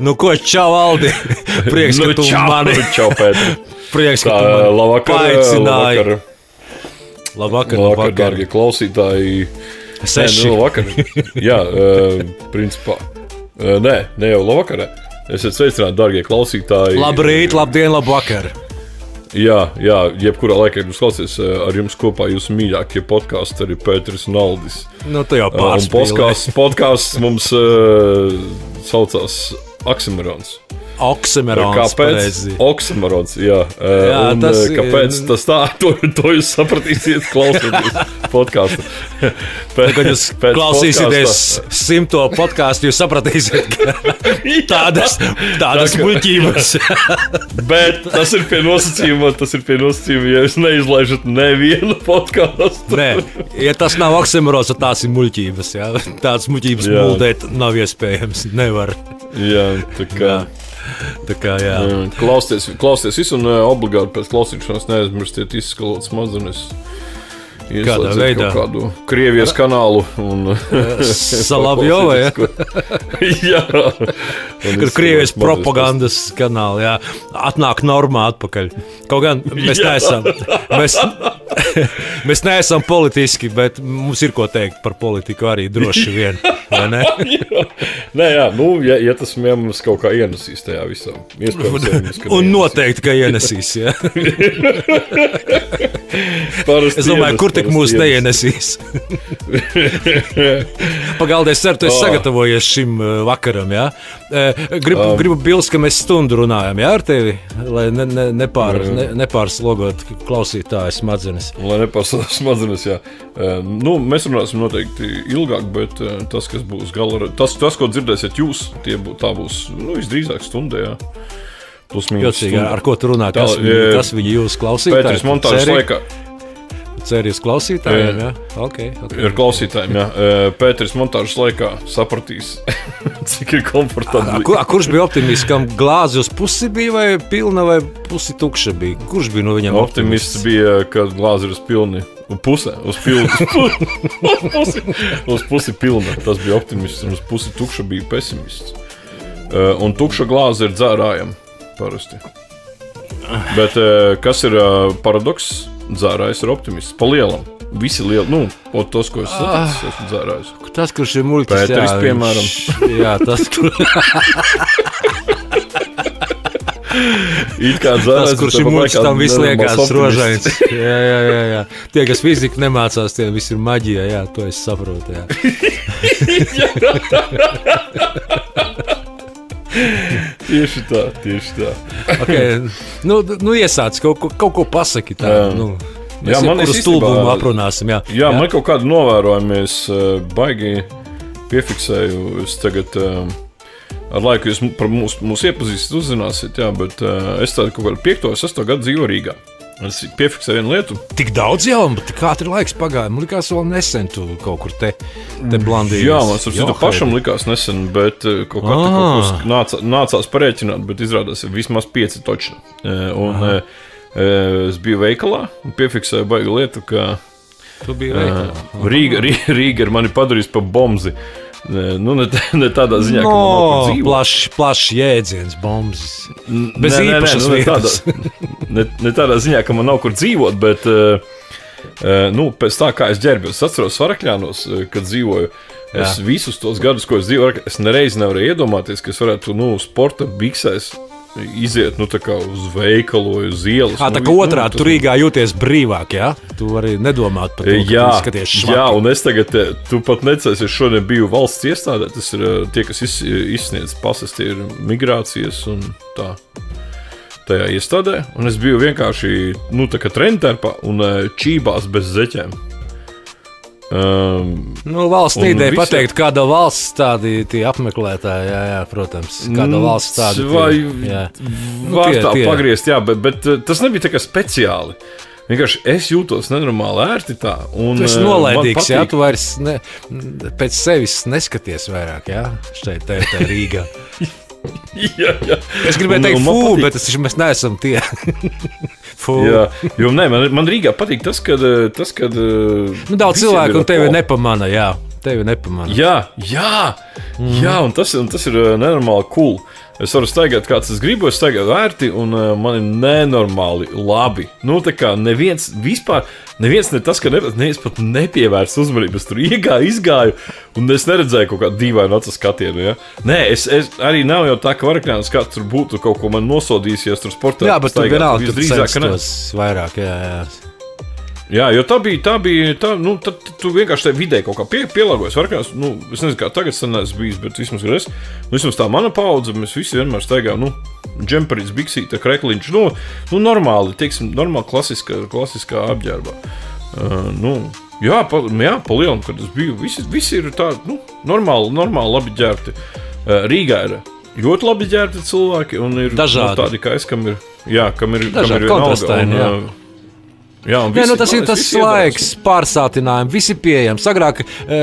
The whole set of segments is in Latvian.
Nu, ko, čau, Aldi. Prieks, ka tu mani. Čau, Pēter. Prieks, ka tu mani paaicināji. Labvakar, dārgie klausītāji. 6. Labvakar. Jā, principā. Nē, ne jau labvakarē. Esiet sveicināti, dārgie klausītāji. Labrīt, labdien, labvakar. Jā, jebkurā laikā, kad jūs klausāties, ar jums kopā jūsu mīļākie podkāsti arī Pēteris un Aldis. Nu, tu jau pārspīlē. Podkāsts mums saucās Oksimorons. Oksimorons, kāpēc? Oksimorons, jā. Un tas kāpēc tas tā? To jūs sapratīsiet, klausoties podkāstu. Kad jūs klausīsieties 100. podkāstu, jūs sapratīsiet, ka tādas muļķības. Bet tas ir pie nosacījuma, ja jūs neizlaižat nevienu podkāstu. Nē, ja tas nav oksimorons, tad tās ir muļķības. Jā. Tādas muļķības muldēt nav iespējams, nevar. Jā, Tā kā, jā. Klausieties visu un obligāti pēc klausīšanās neaizmirstiet izskalot smadzenes. Kādā veidā? Kādu Krievijas kanālu un Salavjova, ja? Jā. Kur Krievijas propagandas kanāli, jā. Atnāk normā atpakaļ. Kaut gan mēs neesam. Mēs neesam politiski, bet mums ir ko teikt par politiku arī droši vien. Vai ne? Nē, jā, ja tas mums kaut kā ienesīs tajā visā. Un noteikti, ka ienesīs, jā. Es domāju, kur tik mūs neienesīs. Pagaldēs ceru, tu esi sagatavojies šim vakaram, jā. Gribu bilst, ka mēs stundu runājam, jā, ar tevi, lai nepārslogot klausītāju smadzenes. Lai nepārslogot smadzenes, jā. Mēs runāsim noteikti ilgāk, bet tas, kas būs gala, tas, ko dzirdēsiet jūs, tā būs visdrīzāk stundē, jā. Plus mīnus stundē. Ar ko tu runā? Kas viņi jūs klausītāji? Pēteris montāžas laikā. Cerības klausītājiem, jā? Okay. Ir klausītājiem, jā. Pēteris montāžas laikā sapratīs, cik ir komfortabli. Kurš bija optimists, kam glāze uz pusi bija vai pilna vai pusi tukša bija? Kurš bija no viņam optimists? Optimists bija, kad glāze ir uz pilni. Uz pusi pilna. Tas bija optimists, un uz pusi tukša bija pesimists. Un tukša glāze ir dzērājam parasti. Bet kas ir paradoks? Dzērājs ir optimists. Pa lielam. Visi lieli, tos, ko es saticis, esmu dzērājs. Tas, kurš ir muļķis, Pēteris, piemēram. Jā, tas, kurš ir muļķis, tam viss liekas rožains. Jā. Tie, kas fiziku nemācās, tie viss ir maģija, jā, to es saprotu, jā. Tieši tā. Okay. Iesāc, kaut ko pasaki tā. Mēs kuru stulbumu aprunāsim, jā. Jā, man kaut kādu novērojumu es baigi piefiksēju. Es tagad ar laiku jūs par mūsu iepazīstat, uzzināsiet, jā, bet es tādu kaut kādu 5. un 6. gadu dzīvoju Rīgā. Es piefiksēju vienu lietu. Tik daudz jau, bet tik ātri laiks pagāja. Man likās vēl nesen tu kaut kur te blandījies. Jā, man sapratu, pašam likās nesen, bet kaut kā nācās parēķināt, bet izrādās vismaz 5 točni. Es biju veikalā un piefiksēju baigu lietu, ka Rīga ir mani padarījis pa bomzi. Ne tādā ziņā, ka man nav kur dzīvot. Plašs jēdziens, bombas. Bez īpašas vietas. Ne tādā ziņā, ka man nav kur dzīvot, bet pēc tā, kā es ģērbjos, es atceros Varakļānos, kad dzīvoju. Es visus tos gadus, ko es dzīvoju, es nereiz nevarēju iedomāties, ka es varētu sporta biksēs iziet tā kā uz veikalu, uz ielas. Tā kā otrādi, tu Rīgā jūties brīvāk, jā? Tu vari nedomāt par to, ka tu skaties švaki. Jā, un es tagad, tu pat necēsi, es šodien biju valsts iestādē, tas ir tie, kas izsniedz pases, tie ir migrācijas un tā. Tajā iestādē, un es biju vienkārši, tā kā trendterpā un čībās bez zeķēm. Valsts ideja pateikt, kāda valsts tādi tie apmeklētāji, jā, protams, kāda valsts tādi. Var tā pagriezt, jā, bet tas nebija tā kā speciāli. Vienkārši es jūtos nenormāli ērti tā. Tu esi nolaidīgs, jā, tu vairs pēc sevis neskaties vairāk, jā, šeit tā Rīgā. Jā. Es gribēju teikt bet mēs neesam tie. Jā, jo man Rīgā patīk tas, kad daudz cilvēku un tevi nepamana, jā. tevi nepamanā. Jā, un tas ir nenormāli cool. Es varu staigāt, kāds es gribu, es staigāju vērti, un man ir nenormāli labi. Nu, tā kā neviens ne tas, ka neviens pat nepievērst uzmanību. Es tur izgāju, un es neredzēju kaut kādu dīvainu acu skatienu, ja? Nē, es arī nav jau tā, ka varakļāns kāds tur būtu kaut ko man nosodīsies tur sportā. Jā, bet tu vienalga tur censtos vairāk, jā. Jā, jo tā bija, tad tu vienkārši tajā vidē kaut kā pielāgojas. Varakļās, es nezinu, kā tagad sanās bijis, bet vismaz tā mana paudze, mēs visi vienmēr staigājām, džemperīts, biksīta, krekliņš, normāli, teiksim, normāli klasiskā apģērbā. Jā, pa lielam, kad es biju, visi ir tādi, normāli labi ģērbti. Rīgā ir ļoti labi ģērbti cilvēki, un ir tādi kā es, kam ir kontrastaini, jā, tas ir tas laiks, pārsātinājumi, visi pieejami. Agrāk,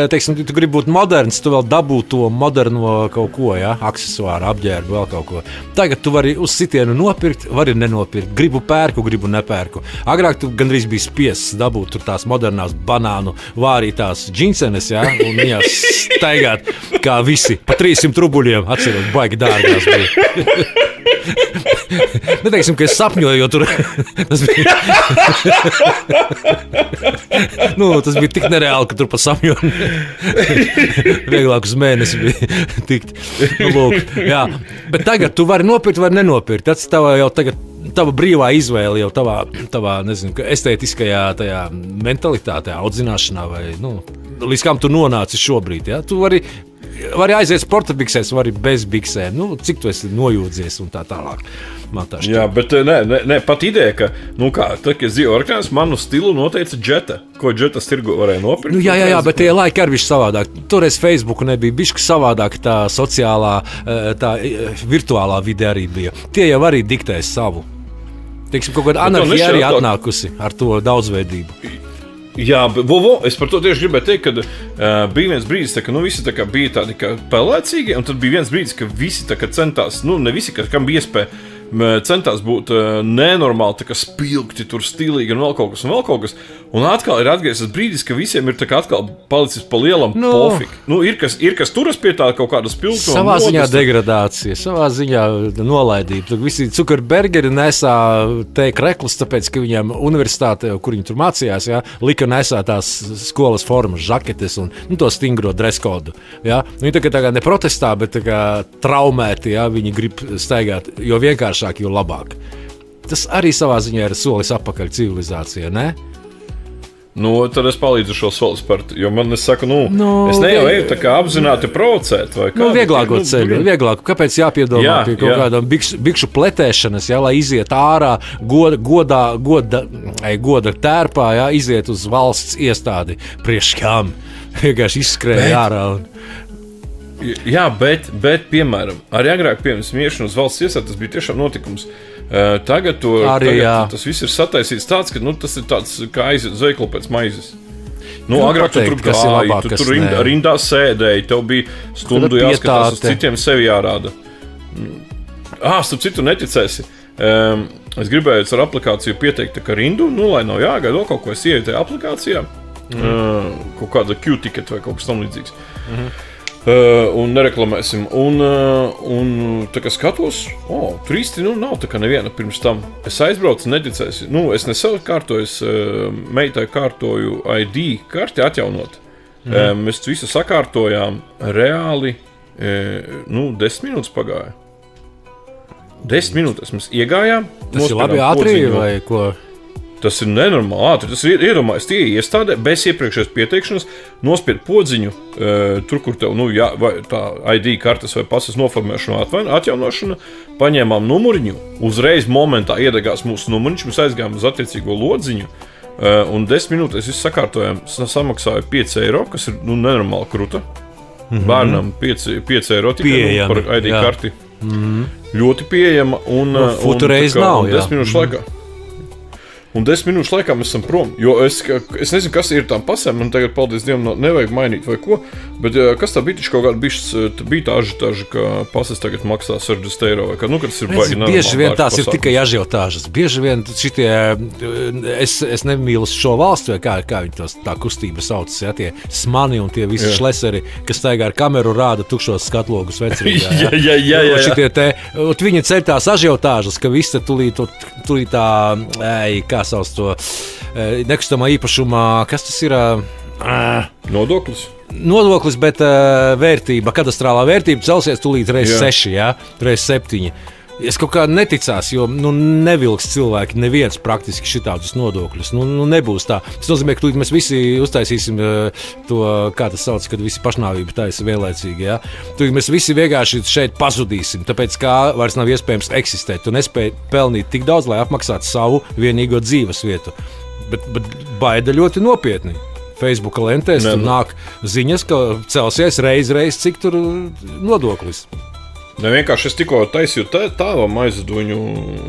teiksim, tu gribi būt moderns, tu vēl dabū to moderno kaut ko, aksesuāru, apģērbu, vēl kaut ko. Tagad tu vari uz sitienu nopirkt, vari nenopirkt. Gribu pērku, gribu nepērku. Agrāk tu gandrīz biji spiests dabūt tur tās modernās banānu vārītās džinsenes, un viņās staigāt kā visi pa 300 rubuļiem. Atcerot, baigi dārgās bija. Neteiksim, ka es sapņoju, jo tur tas bija tik nereāli, ka tur pa sapņoju vieglāk uz mēnesi bija tikt. Bet tagad tu vari nopirkt, vari nenopirkt. Tas tava brīvā izvēle jau tavā nezinu, estētiskajā tajā mentalitātē, audzināšanā vai, līdz kam tu nonāci šobrīd, Tu vari aiziet sporta biksēs, vari bez biksēm. Cik tu esi nojūdzies un tā tālāk. Jā, bet pat ideja, ka, tad, kad es dzīvoju Varakļānos, manu stilu noteica Džeta. Ko Džetas tirgu varēja nopirkt? Jā, bet tie laiki arī bišķi savādāk. Toreiz Facebooku nebija bišķi savādāk, tā sociālā, tā virtuālā vide arī bija. Tie jau arī diktēja savu. Teiksim, kaut kāda anarhija arī atnākusi ar to daudzveidību. Jā, es par to tieši gribēju teikt, ka bija viens brīdis, ka visi bija tādi pelēcīgi, un tad bija viens brīdis, ka visi centās, ne visi, kam bija iespēja, centās būt nenormāli spilgti, tur stilīgi un vēl kaut kas. Un atkal ir atgriezies brīdis, ka visiem ir atkal palicis pa lielam pofīgi. Ir kas turas pie tā kaut kāda spilgtuma. Savā ziņā degradācija, savā ziņā nolaidība. Tur visi cukurbergeri nesā kreklus, tāpēc, ka viņiem universitāte, kur viņi tur mācījās, lika nesā tās skolas formas, žaketes un to stingro dreskodu. Viņi tagad neprotestā, bet traumēti, viņi grib staigāt, jo vienkāršāk, jo labāk. Tas arī savā ziņā ir solis atpakaļ civilizācijai, ne? Tad es palīdzu šo soli spērt, jo man es saku, es neju eju tā kā apzināti provocēt vai kā. Vieglāko ceļu, vieglāku. Kāpēc jāpiedomā pie kaut kādām bikšu pletēšanas, lai iziet ārā, goda tērpā, iziet uz valsts iestādi priekškām. Vienkārši izskrēja ārā. Jā, bet, piemēram, arī agrāk pirms iešana uz valsts iestādi, tas bija tiešām notikums. Tagad tas viss ir sataisīts tāds, ka tas ir tāds kā aiziet uz veikalu pēc maizes. Agrāk tu tur gāji, tu tur rindā sēdēji, tev bija stundu jāskatās uz citiem sevi jārāda. Starp citu neticēsi. Es gribēju ar aplikāciju pieteikt rindu, lai nav jāgaida kaut ko, es ieju tajā aplikācijā. Kaut kāda Q-ticket vai kaut kas tam līdzīgs. Un nereklamēsim. Un tā kā skatos, tur īsti nav tā kā neviena pirms tam. Es aizbraucu, neticēsi. Es ne sev kārtoju, es meitai kārtoju ID karti atjaunot. Mēs visu sakārtojām reāli, 10 minūtes pagāja. 10 minūtes mēs iegājām. Tas ir labi ātri vai ko? Tas ir nenormāli ātri. Tas ir iedomājies, tie iestādē bez iepriekšējas pieteikšanas, nospied podziņu, tur, kur tev vai tā ID kartes vai pasas noformēšana, atjaunošana, paņēmām numuriņu, uzreiz momentā iedegās mūsu numuriņš, mēs aizgājām uz attiecīgo lodziņu, un 10 minūtēs visu sakārtojām, samaksāja 5 eiro, kas ir nenormāli kruta. Bērnam 5 eiro tikai par ID karti. Ļoti pieejama un futureiz nav, 10 minūšu laikā. Un 10 minūšu laikā mēs esam prom. Jo es nezinu, kas ir tām pasēm. Man tagad, paldies Dievam, nevajag mainīt vai ko. Bet kas tā bija? Taču kaut kāda bija tā ažiotāža, ka pases tagad maksā 60 eiro. Vai kā, nu, tas ir baigi normāli. Bieži vien tās ir tikai ažiotāžas. Bieži vien šitie, es nemīlu šo valstu, vai kā viņi tā kustība saucas, ja, tie smani un tie visi šleseri, kas staigā ar kameru rāda tukšos skatlogus vecrīgā. Jā. Šitie te, viņi ceļ tās ažiotāžas, ka visi tūlīt tā, kā sauc to nekustamā īpašumā, kas tas ir? Nodoklis? Nodoklis, bet vērtība, kadastrālā vērtība celsies tūlīt reiz 6, ja? Reiz 7. Es kaut kā neticās, jo nevilks cilvēki neviens praktiski šitādus nodokļus. Nebūs tā. Tas nozīmē, ka mēs visi uztaisīsim to, kā tas sauc, kad visi pašnāvību taisa vienlaicīgi. Ja? Mēs visi vienkārši šeit pazudīsim, tāpēc kā vairs nav iespējams eksistēt. Tu nespēji pelnīt tik daudz, lai apmaksātu savu vienīgo dzīves vietu. Bet baida ļoti nopietni. Facebooka lentēs tur nāk ziņas, ka celsies reiz, cik tur nodoklis. Ne, vienkārši es tikko taisīju tāvam aizvedu viņu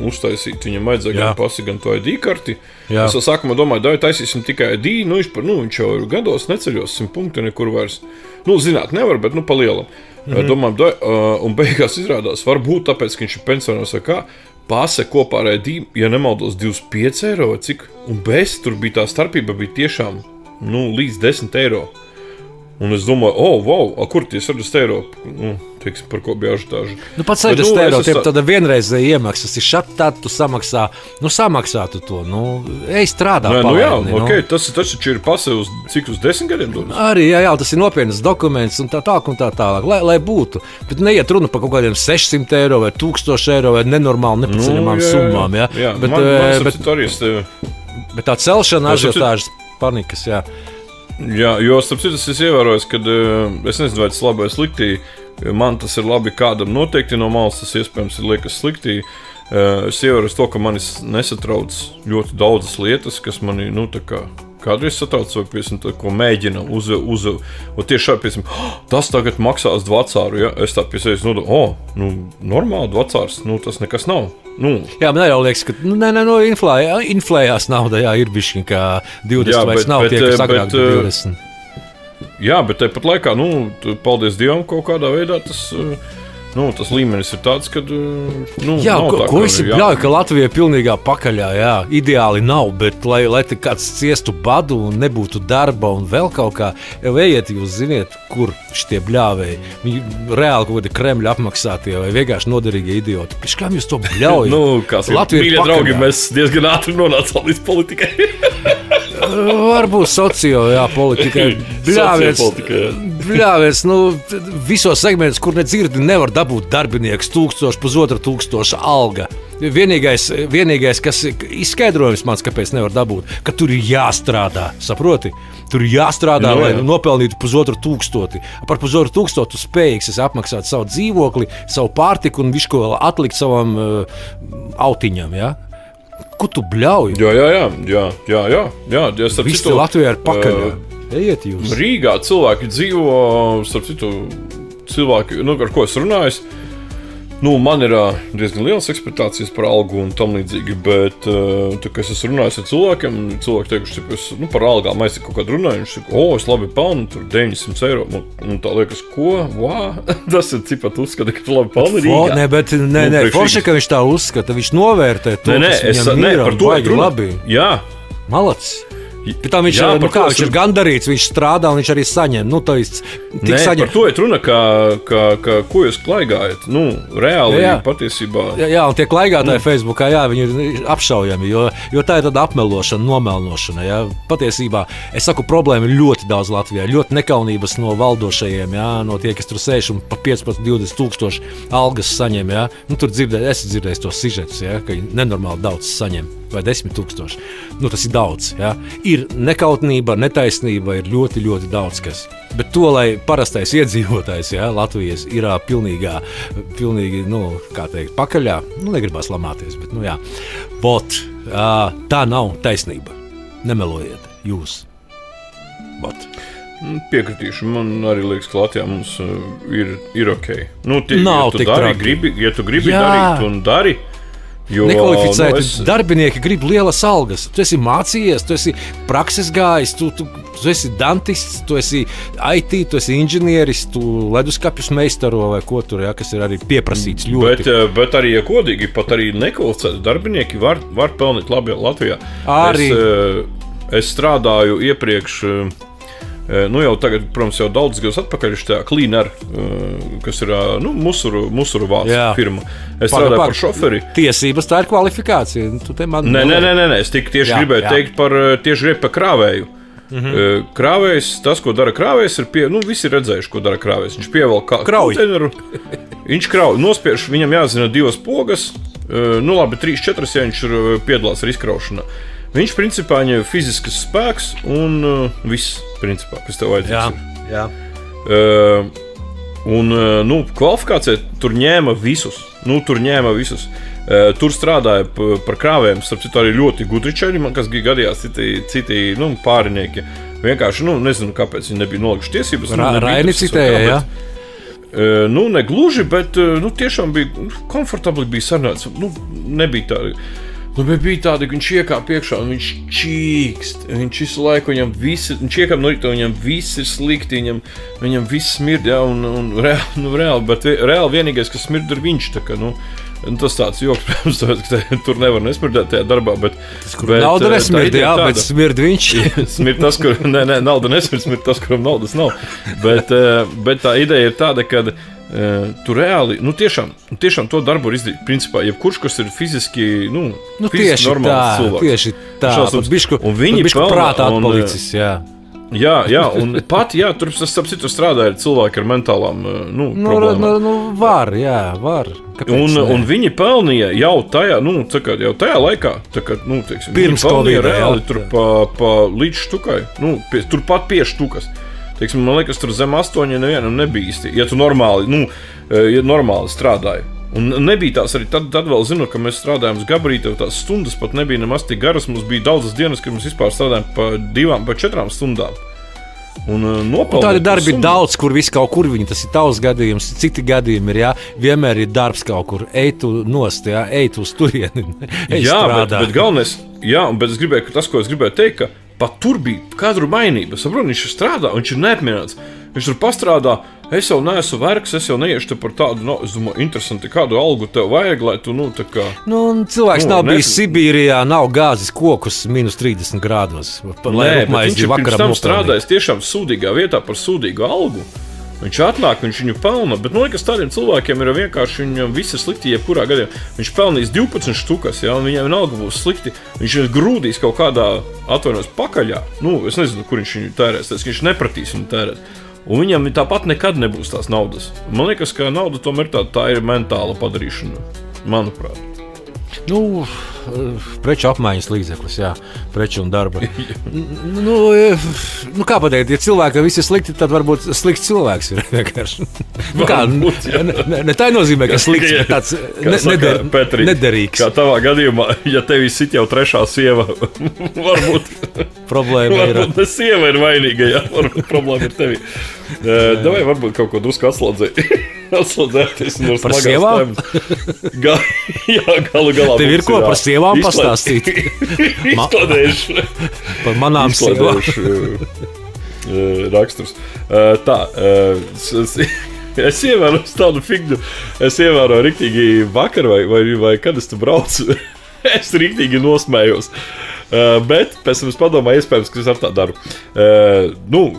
uztaisīt. Viņam vajadzēja gan pasi, gan to ID karti. Jā. Es sākumā domāju, taisīsim tikai ID. Viņš jau ir gados neceļos 100 punktu nekur vairs. Zināt nevar, bet pa lielam. Domāju, un beigās izrādās, varbūt tāpēc, ka viņš ir pensionārs vai kā, pase kopā ar ID, ja nemaldos, 25 eiro vai cik. Un bez tur bija tā starpība, bija tiešām līdz 10 eiro. Un es domāju, kur tie 60 eiro? Teiksim, par ko bija ažiotāža. Pats 60 eiro, tie tāda vienreizēja iemaksas. Ir šat, tad tu samaksā, samaksātu to. Ej strādā palaidni. Okay, tas taču ir pase uz 10 gadiem dodas? Arī, jā, tas ir nopietnas dokuments un tā tālāk, lai būtu. Bet neiet runa par kaut kādiem 600 eiro vai 1000 eiro vai nenormāli nepaceļamām summām. Jā. Bet tā celšana ažiotāžas panikas, jā. Jā, jo starp citu es ievēroju, ka es nezinu, vai tas labi vai sliktī. Man tas ir labi kādam noteikti no malas, tas iespējams ir liekas sliktī. Es ievēroju to, ka manis nesatrauc ļoti daudzas lietas, kas mani, kādreiz satrauc, vai, piemēram, ko mēģina un tieši šādi, piemēram, tas tagad maksās dvacāru, ja? Es tā piesēju, normāli dvacārs, tas nekas nav. Jā, man jau liekas, ka inflējās nauda, jā, ir bišķiņ, kā 20 vairs nav tie, kas agrāk 20. Jā, bet tāpat laikā, paldies Dievam, kaut kādā veidā tas līmenis ir tāds, ka jā, ko visi bļauj, ka Latvija ir pilnīgā pakaļā, jā, ideāli nav, bet lai te kāds ciestu badu un nebūtu darba un vēl kaut kā, jau ejiet, jūs ziniet, kur šitie bļāvēji. Viņi reāli kaut kādi Kremļa apmaksātie vai vienkārši noderīgi idioti. Piškām jūs to bļauj? Mīļie draugi, mēs diezgan ātri nonācām līdz politikai. Varbūt politikai. Bļāvies, visos segmentos, kur nedzirdi, nevar dabūt darbinieks 1000, 1500 alga. Vienīgais, kas izskaidrojums mans, kāpēc nevar dabūt, ka tur ir jāstrādā, saproti? Tur ir jāstrādā, lai nopelnītu 1500. Par 1500 tu spējīgs esi apmaksāt savu dzīvokli, savu pārtiku un visu, ko atlikt savam autiņam, ja? Ko tu bļauj? Jā. Visi Latvijā ir pakaļā. Ejiet jūs. Rīgā cilvēki dzīvo, starp citu, cilvēki, ar ko es runāju, man ir diezgan lielas ekspektācijas par algu un tam līdzīgi, bet, kad es esmu runājis ar cilvēkiem, cilvēki teikuši, par algām mēs kaut kādu runāju, viņš saka, es labi pelnu, tur 900 eiro, un tā liekas, ko? Tas ir cipat uzskata, ka tu labi pelni Rīgā. Nē, forši, ka viņš tā uzskata, viņš novērtē to, kas viņam ir, un baigi labi. Jā. Malacis. Bet tā viņš ir gandarīts, viņš strādā un viņš arī saņem. Par to ir runa, ko jūs klaigājat. Reāli patiesībā. Jā, un tie klaigātāji Facebookā, viņi ir apšaujami, jo tā ir tāda apmelošana, nomelnošana. Jā. Patiesībā, es saku, problēma ir ļoti daudz Latvijā, ļoti nekaunības no valdošajiem, no tie, kas tur sēž un pa 15-20 tūkstoši algas saņem. Jā. Tur es dzirdēju tos sižetus, ka nenormāli daudz saņem. Vai 10 000. Tas ir daudz. Ja? Ir nekautnība, netaisnība, ir ļoti, ļoti daudz kas. Bet to, lai parastais iedzīvotājs, Latvijas ir pilnīgi, kā teikt, pakaļā, negribās lamāties, bet, jā. Bot, tā nav taisnība. Nemelojiet, jūs. Bot. Piekritīšu, man arī liekas, ka Latvijā mums ir ok. Nav tik traki. Ja tu gribi darīt un dari, Nekvalificēti darbinieki grib lielas algas. Tu esi mācījies, tu esi prakses gājis, tu esi dantists, tu esi IT, tu esi inženieris, tu leduskapjus meistaro vai ko tur, kas ir arī pieprasīts ļoti. Bet arī, ja godīgi, pat arī nekvalificēti darbinieki var pelnīt labi Latvijā. Arī. Es strādāju iepriekš, jau tagad, protams, jau daudz gadus atpakaļ šajā Cleaner, kas ir musuru vācu firma. Es strādāju par šoferi. Tiesības, tā ir kvalifikācija. Nē, es tieši gribēju teikt par krāvēju. Krāvējs, tas, ko dara krāvējs, visi ir redzējuši, ko dara krāvējs. Viņš pievelk konteineru, viņš krauj, nospiež, viņam jāzina 2 pogas, 3-4, ja viņš piedalās ar izkraušanā. Viņš principā ir fizisks spēks un viss, principā, kas tev vajadzīgs. Jā. Kvalifikācija tur ņēma visus. Tur strādāja par krāvējiem, starp citu arī ļoti gudri čaļi, kas gadījās citi pārinieki. Vienkārši, nezinu, kāpēc viņi nebija nolikuši tiesības. Raini citēja, jā? Negluži, bet tiešām bija komfortabli bija sarunāts. Nebija tā. Bija tāda, ka viņš iekāp iekšā un viņš čīkst. Viņš visu laiku viņš iekāp no rīta, viņam viss ir slikti, viņam viss smird, un reāli, bet reāli vienīgais, kas smird, ir viņš. Tas tāds joks, protams, ka tur nevar nesmirdēt tajā darbā, bet nauda nesmird, bet smird viņš. Smird tas, kur, nauda nesmird, smird tas, kuram naudas nav. Bet tā ideja ir tāda, ka tu reāli, tiešām to darbu var izdarīt, principā, jebkurš, kas ir fiziski, fiziski normāls cilvēks. Tieši tā, bišku prātā atpalicis, jā. Jā, un pat, tur strādāja cilvēki ar mentālām problēmām. Var. Kāpēc un viņi pelnīja jau tajā laikā, pirms Covid, reāli tur pa līdz štukai, turpat pie štukas. Man liekas, tur zem 8 nevienam nebija īsti, ja tu normāli strādāji. Un nebija tās arī tad vēl zinu, ka mēs strādājām uz gabarīti, tās stundas pat nebija nemaz tik garas. Mums bija daudzas dienas, kad mēs vispār strādājām pa 2-4 stundām. Un tādi darbi ir daudz, kur viss kaut kur viņi, tas ir tavs gadījums, citi gadījumi ir, vienmēr ir darbs kaut kur, ej tu nost, ej tu uz turieni, bet galvenais, bet es gribēju, tas, ko es gribēju teikt, ka pat tur bija kadru mainība. Saprot, viņš strādā, viņš ir neapmierināts. Viņš tur pastrādā, es jau neesmu vergs, es jau neiešu te par tādu, es domāju, interesanti, kādu algu tev vajag, lai tu, tā kā... cilvēks nav bijis Sibīrijā, nav gāzis kokus minus 30 grādos. Bet viņš ir pirms tam strādājis tiešām sūdīgā vietā par sūdīgu algu. Viņš atnāk, viņš viņu pelna, bet liekas, tādiem cilvēkiem ir vienkārši, viņam viss ir slikti, jebkurā gadījumā. Viņš pelnīs 12 štukas, un viņam vienalga būs slikti. Viņš ir grūdīs kaut kādā atvainojas pakaļā. Es nezinu, kur viņš viņu tērēs, viņš nepratīs viņu tērēt. Un viņam tāpat nekad nebūs tās naudas. Man liekas, ka nauda tomēr tā ir mentāla padarīšana, manuprāt. Preču apmaiņas līdzeklis, preču un darba. Kā pateikt, ja cilvēkam viss ir slikti, tad varbūt slikts cilvēks ir vienkārši. Ne tā nozīmē, ka slikts, bet tāds nederīgs. Kā tavā gadījumā, ja tevi sit jau 3. sieva, varbūt problēma ir. Varbūt ne sieva ir vainīga, varbūt problēma ir tevi. Davai varbūt kaut ko drusku atslādzēties no par sievām? Galu galā. Tev ir ko par sievām pastāstīt? Izkladējuši. Par manām sievām. Raksturs. Es ievēroju tādu figņu. Es ievēroju riktīgi vakar vai kad es tu braucu. Es riktīgi nosmējos. Bet pēc tam es padomāju, iespējams, ka es ar tā daru.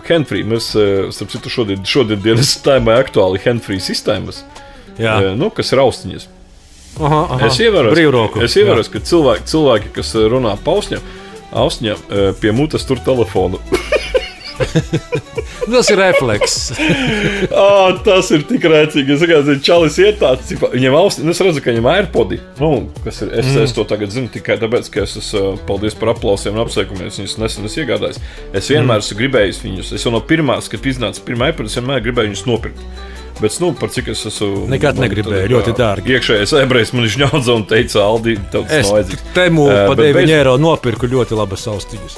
Handfree, mēs, starp citu, šodien dienas tēmai aktuāli handfree sistēmas, kas ir austiņas. Es ievēroju, ka cilvēki, kas runā pa austiņām, pie mutes tur telefonu. Tas ir refleks. Tas ir tik rēcīgi. Es zinu, čalis iet tāds, viņam austiņi, es redzu, ka viņam AirPodi. Es to tagad zinu tikai tāpēc, ka es paldies par aplausiem un apsveikumiem, es viņus nesen iegādājos. Es vienmēr esmu gribējis viņus, es jau no pirmās, kad iznāca pirmā iPad, es vienmēr gribēju viņus nopirkt. Bet, par cik es esmu... Nekad negribēju, ļoti dārgi. Iekšējais ebrejs man izņaudza un teica, Aldi, tev tas nav vajadzīgs. Es Temu pa 9 eiro nopirku ļoti labas austiņas.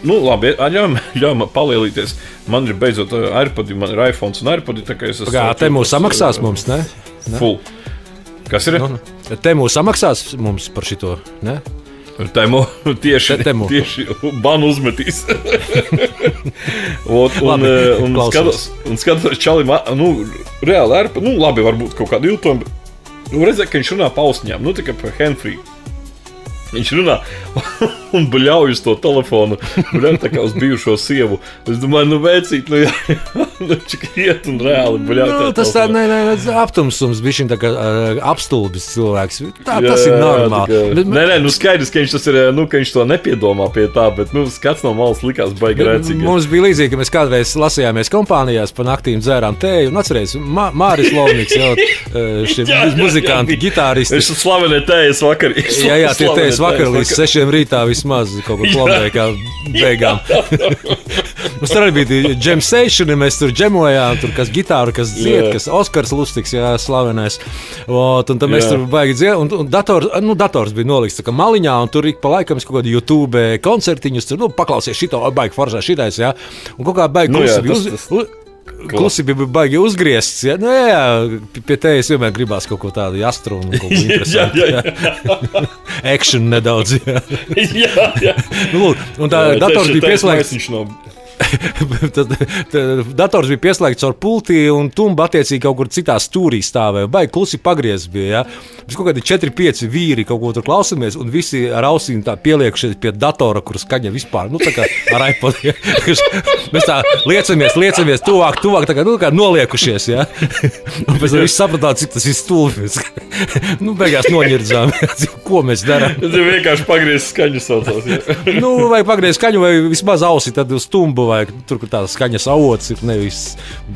Labi, ļauj man palielīties. Man ir beidzot AirPodi, man ir iPhones un AirPodi, tā kā es esmu... Temu samaksās mums, ne? Full. Kas ir? Temu samaksās mums par šito, ne? Temo tieši banu uzmetīs. un skatos čalim, reāli ērpa, labi, varbūt kaut kādu iltojumu. Redzēju, ka viņš runā pa austiņām, tikai pa handfree. Viņš runā un bļauj uz to telefonu, bļauj tā kā uz bijušo sievu. Es domāju, vēcīt, čik iet un reāli bļauj. Tas tā, aptumsums, bišķiņ tā kā apstulbis cilvēks. Tas ir normāli. Skaidrs, ka viņš tas ir, ka viņš to nepiedomā pie tā, bet, skats no malas likās baigi rēcīgi. Mums bija līdzīgi, ka mēs kādreiz lasījāmies kompānijās, pa naktīm dzērām tēju, un atcerēs, Māris Lovniks, šie muzikanti, gitāristi. Viņš slavenie tējas vakar. Jā, tie tējas vakar līdz 6 rītā vismaz kaut ko klomēja kā beigām. Mums tur arī bija jam session, mēs tur džemojām, tur kas gitāru, kas dzied, kas Oskars Lustiks, slavenais. Un tad mēs tur baigi dzied, un dators bija nolikts tā kā maliņā, un tur ik pa laikam kaut kādu YouTube koncertiņus, tur, paklausies šito, baigi foržā šitais, jā. Un kaut kā baigi klusi bija baigi uzgriezts, jā. Pie tevis vienmēr gribās kaut ko tādu jastru un kaut ko interesantu. Action nedaudz, jā. Jā. Un tā dators bija pieslēgts. Dators bija pieslēgts ar pulti, un tumba attiecīgi kaut kur citā stūrī stāvēja. Baigi klusi pagriezts bija, jā. Mēs kaut kādi 4-5 vīri kaut ko tur klausamies, un visi ar ausīm tā pieliekušies pie datora, kur skaņa vispār, tā kā ar iPod. Mēs tā liecamies tuvāk, tā kā noliekušies, jā. Un pēc tam visi sapratām, cik tas ir stulbi. Beigās noņirdzām, ko mēs darām. Tas ir vienkārši pagriezt skaņu saucās, jā. Vai pagriezt skaņu, vai vismaz ausi tad uz tumbu, vai tur, kur tāds skaņas avots ir, nevis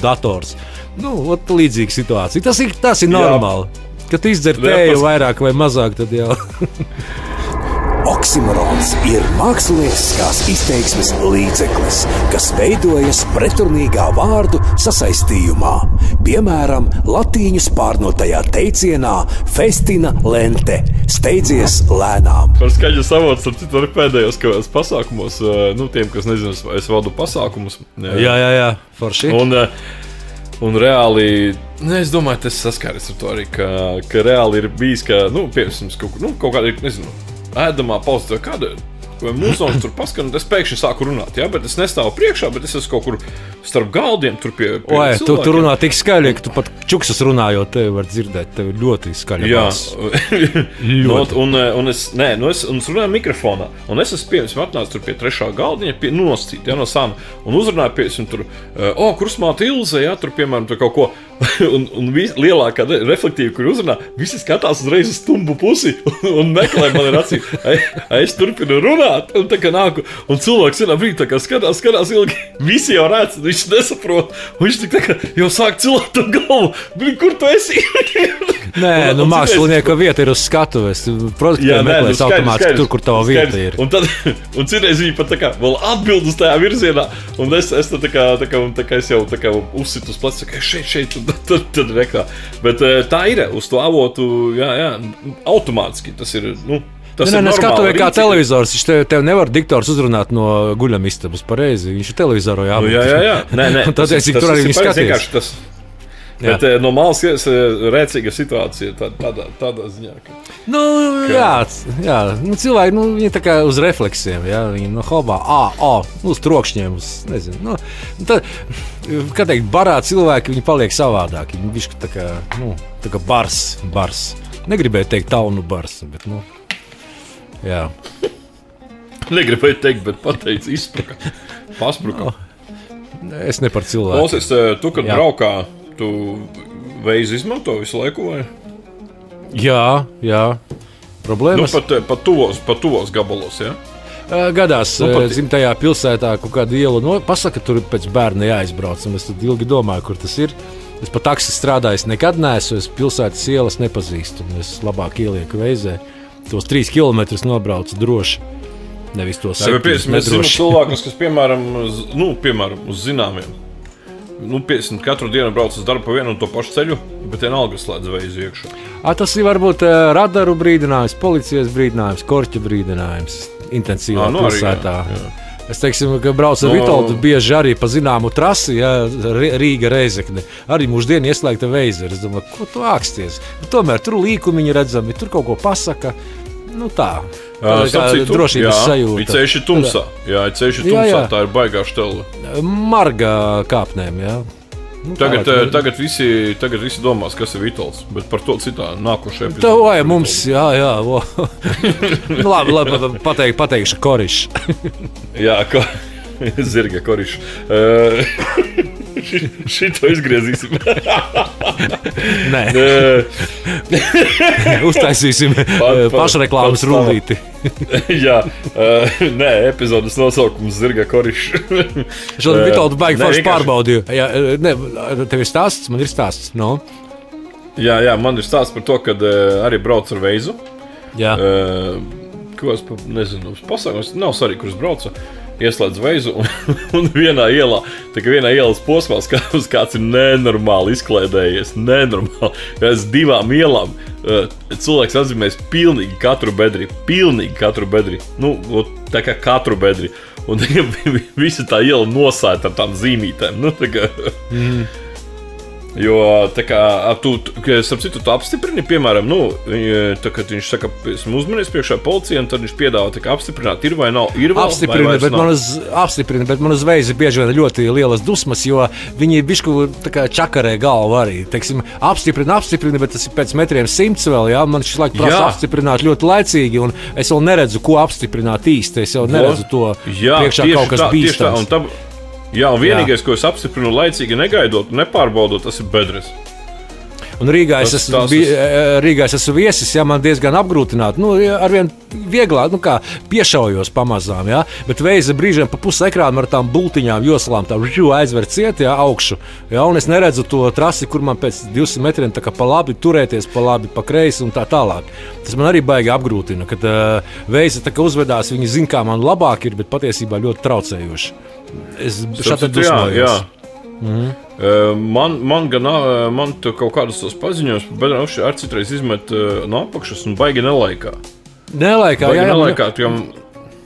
dators. Līdzīga situācija. Tas ir normāli. Kad izdzer tēju vairāk vai mazāk, tad jau. Oksimorons ir mākslinieckās izteiksmes līdzeklis, kas veidojas pretrunīgā vārdu sasaistījumā. Piemēram, latīņu spārnotajā teicienā festina lente – steidzies lēnām. Par skaņas avots, tad arī pēdējos pasākumos, tiem, kas nezinu, es vadu pasākumus. Jā, forši. Un reāli, es domāju, tas saskaries ar to arī, ka reāli ir bijis, ka, piemēram, kaut kādā, nezinu, ēdamā pauze vai kāda, vai mūsons tur paskan, un es pēkšņi sāku runāt, jā, bet es nestāvu priekšā, bet es esmu kaut kur starp galdiem, tur pie cilvēkiem. Tu runā tik skaļi, ka tu pat čuksas runājot, tevi var dzirdēt, tevi ļoti skaļi. Jā, un es runāju mikrofonā, un es esmu, piemēram, atnācis tur pie trešā galdiņa, noscīt, jā, no sāna, un uzrunāju, piemēram, tur, Krusmāte Ilze, jā, tur, piemēram, tur kaut ko, un lielākā reflektīva, kur uzrunā, visi skatās uzreiz uz tumbu pusi un meklē man ir acīm. Es turpinu runāt, un tā kā nāku, un cilvēks vienā brīdī tā kā skatās ilgi, visi jau redz, viņš nesaprot, un viņš tā kā jau sāk cilāt to galvu, kur tu esi? Nē, mākslinieka vieta ir uz skatuves, produkti meklēs automātiski tur, kur tava vieta ir. Un citreiz viņi pat tā kā vēl atbild uz tajā virzienā, un es tā kā es jau tā kā uzsitu uz plecu, ka šeit, tad rektā. Bet tā ir uz to avotu, jā, automātiski tas ir, tas ir normāli. Skatuvē kā televizors, tev nevar diktors uzrunāt no guļamistabas pareizi, viņš ir televizorā jābūt. Jā. Nē, tas tur arī viņi skaties. Bet no malas ir rēcīga situācija tādā ziņā. Jā. Cilvēki, viņi tā kā uz refleksiem, jā, viņi no hobā, uz trokšņiem, nezinu. Tad, kā teikt, barā cilvēki, viņi paliek savādāki. Viņi bišķi tā kā bars. Negribēju teikt taunu bars, bet, jā. Negribēju teikt, bet pateicu paspruka. Es ne par cilvēku. Klausies, tu, kad braukā, tu veizi izmanto visu laiku, vai? Jā. Problēmas? Pat tuvos gabalos, jā? Gadās dzimtajā pilsētā kaut kādu ielu pasaka, tur pēc bērna jāizbrauc, un es tad ilgi domāju, kur tas ir. Es pa taksi strādāju, nekad neesmu, es pilsētas ielas nepazīstu, un es labāk ielieku veizē. Tos 3 kilometrus nobraucu droši, nevis tos 7 nedroši. Mēs zinām cilvēkus, kas, piemēram, uz zināmiem. 50 katru dienu brauc uz darbu pa vienu un to pašu ceļu, bet vienalga slēdz veizu iekšā. Tas ir varbūt radaru brīdinājums, policijas brīdinājums, korķa brīdinājums intensīvā pilsētā. Es teiksim, ka braucu ar Vitoldu bieži arī pa zināmu trasi, ja, Rīga Reizekne. Arī mūždien ieslēgta Veizera. Es domāju, ko tu āksties? Tomēr tur līkumiņi redzami, tur kaut ko pasaka. Nu tā. Drošības sajūta. Ceļš ir tumsā. Jā, ceļš ir tumsā, tā ir baigā štela. Marga kāpnēm, jā. Nu, tagad visi domās, kas ir Vitols, bet par to citā nākošajā epizodē. Tā vajag mums, jā. labi, pateikšu Korišs. Jā, Zirga Korišs. Šito izgriezīsim. Nē. Uztaisīsim pašreklāmas rullīti. Jā, nē, epizodes nosaukums Zirga Korišs. Šodien Vitoldu baigi forši pārbaudīju. Tev ir stāsts? Man ir stāsts. No? Jā, man ir stāsts par to, kad arī brauc ar Veizu. Jā. Ko es nezinu, pasākums nav svarīgi, kur es braucu. Ieslēdz Veizu un vienā ielas posmā kāds ir nenormāli izklēdējies. Nenormāli. Es 2 ielām cilvēks atzīmēs pilnīgi katru bedri. Nu, tā kā katru bedri. Un visa tā iela nosēta ar tām zīmītēm. Nu, tā kā... Jo, tā kā, starp citu, tu apstiprini, piemēram, tā, kad viņš saka, esmu uzmanies priekšā policijai, un tad viņš piedāvā tā kā apstiprināt, ir vai nav, ir vēl, apstiprina, bet man uz Veizi bieži vien ļoti lielas dusmas, jo viņi bišku tā kā čakarē galvu arī, teiksim, apstiprina, bet tas ir pēc 100 metriem vēl, jā, man šis laik prasa apstiprināt ļoti laicīgi, un es vēl neredzu, ko apstiprināt īsti, es jau neredzu to priekšā kaut kas bīstams. Jā, un vienīgais, ko es apstiprinu laicīgi negaidot, nepārbaudot, tas ir bedres. Un Rīgā es esmu viesis, jā, man diezgan apgrūtināti. Nu, arvien vieglāk, piešaujos pamazām, jā. Bet Veiza brīžiem pa pusi ekrānu ar tām bultiņām, joslām tā aizver ciet, jā, augšu. Jā, un es neredzu to trasi, kur man pēc 200 metriem tā kā pa labi turēties, pa labi, pa kreisi un tā tālāk. Tas man arī baigi apgrūtina, kad Veiza tā kā uzvedās, viņi zina, kā man labāk ir, bet patiesībā ļoti traucējoši. Es šādi dusmojos. Man tu kaut kādus tos paziņojums, bet ar citreiz izmet no apakšas un baigi nelaikā.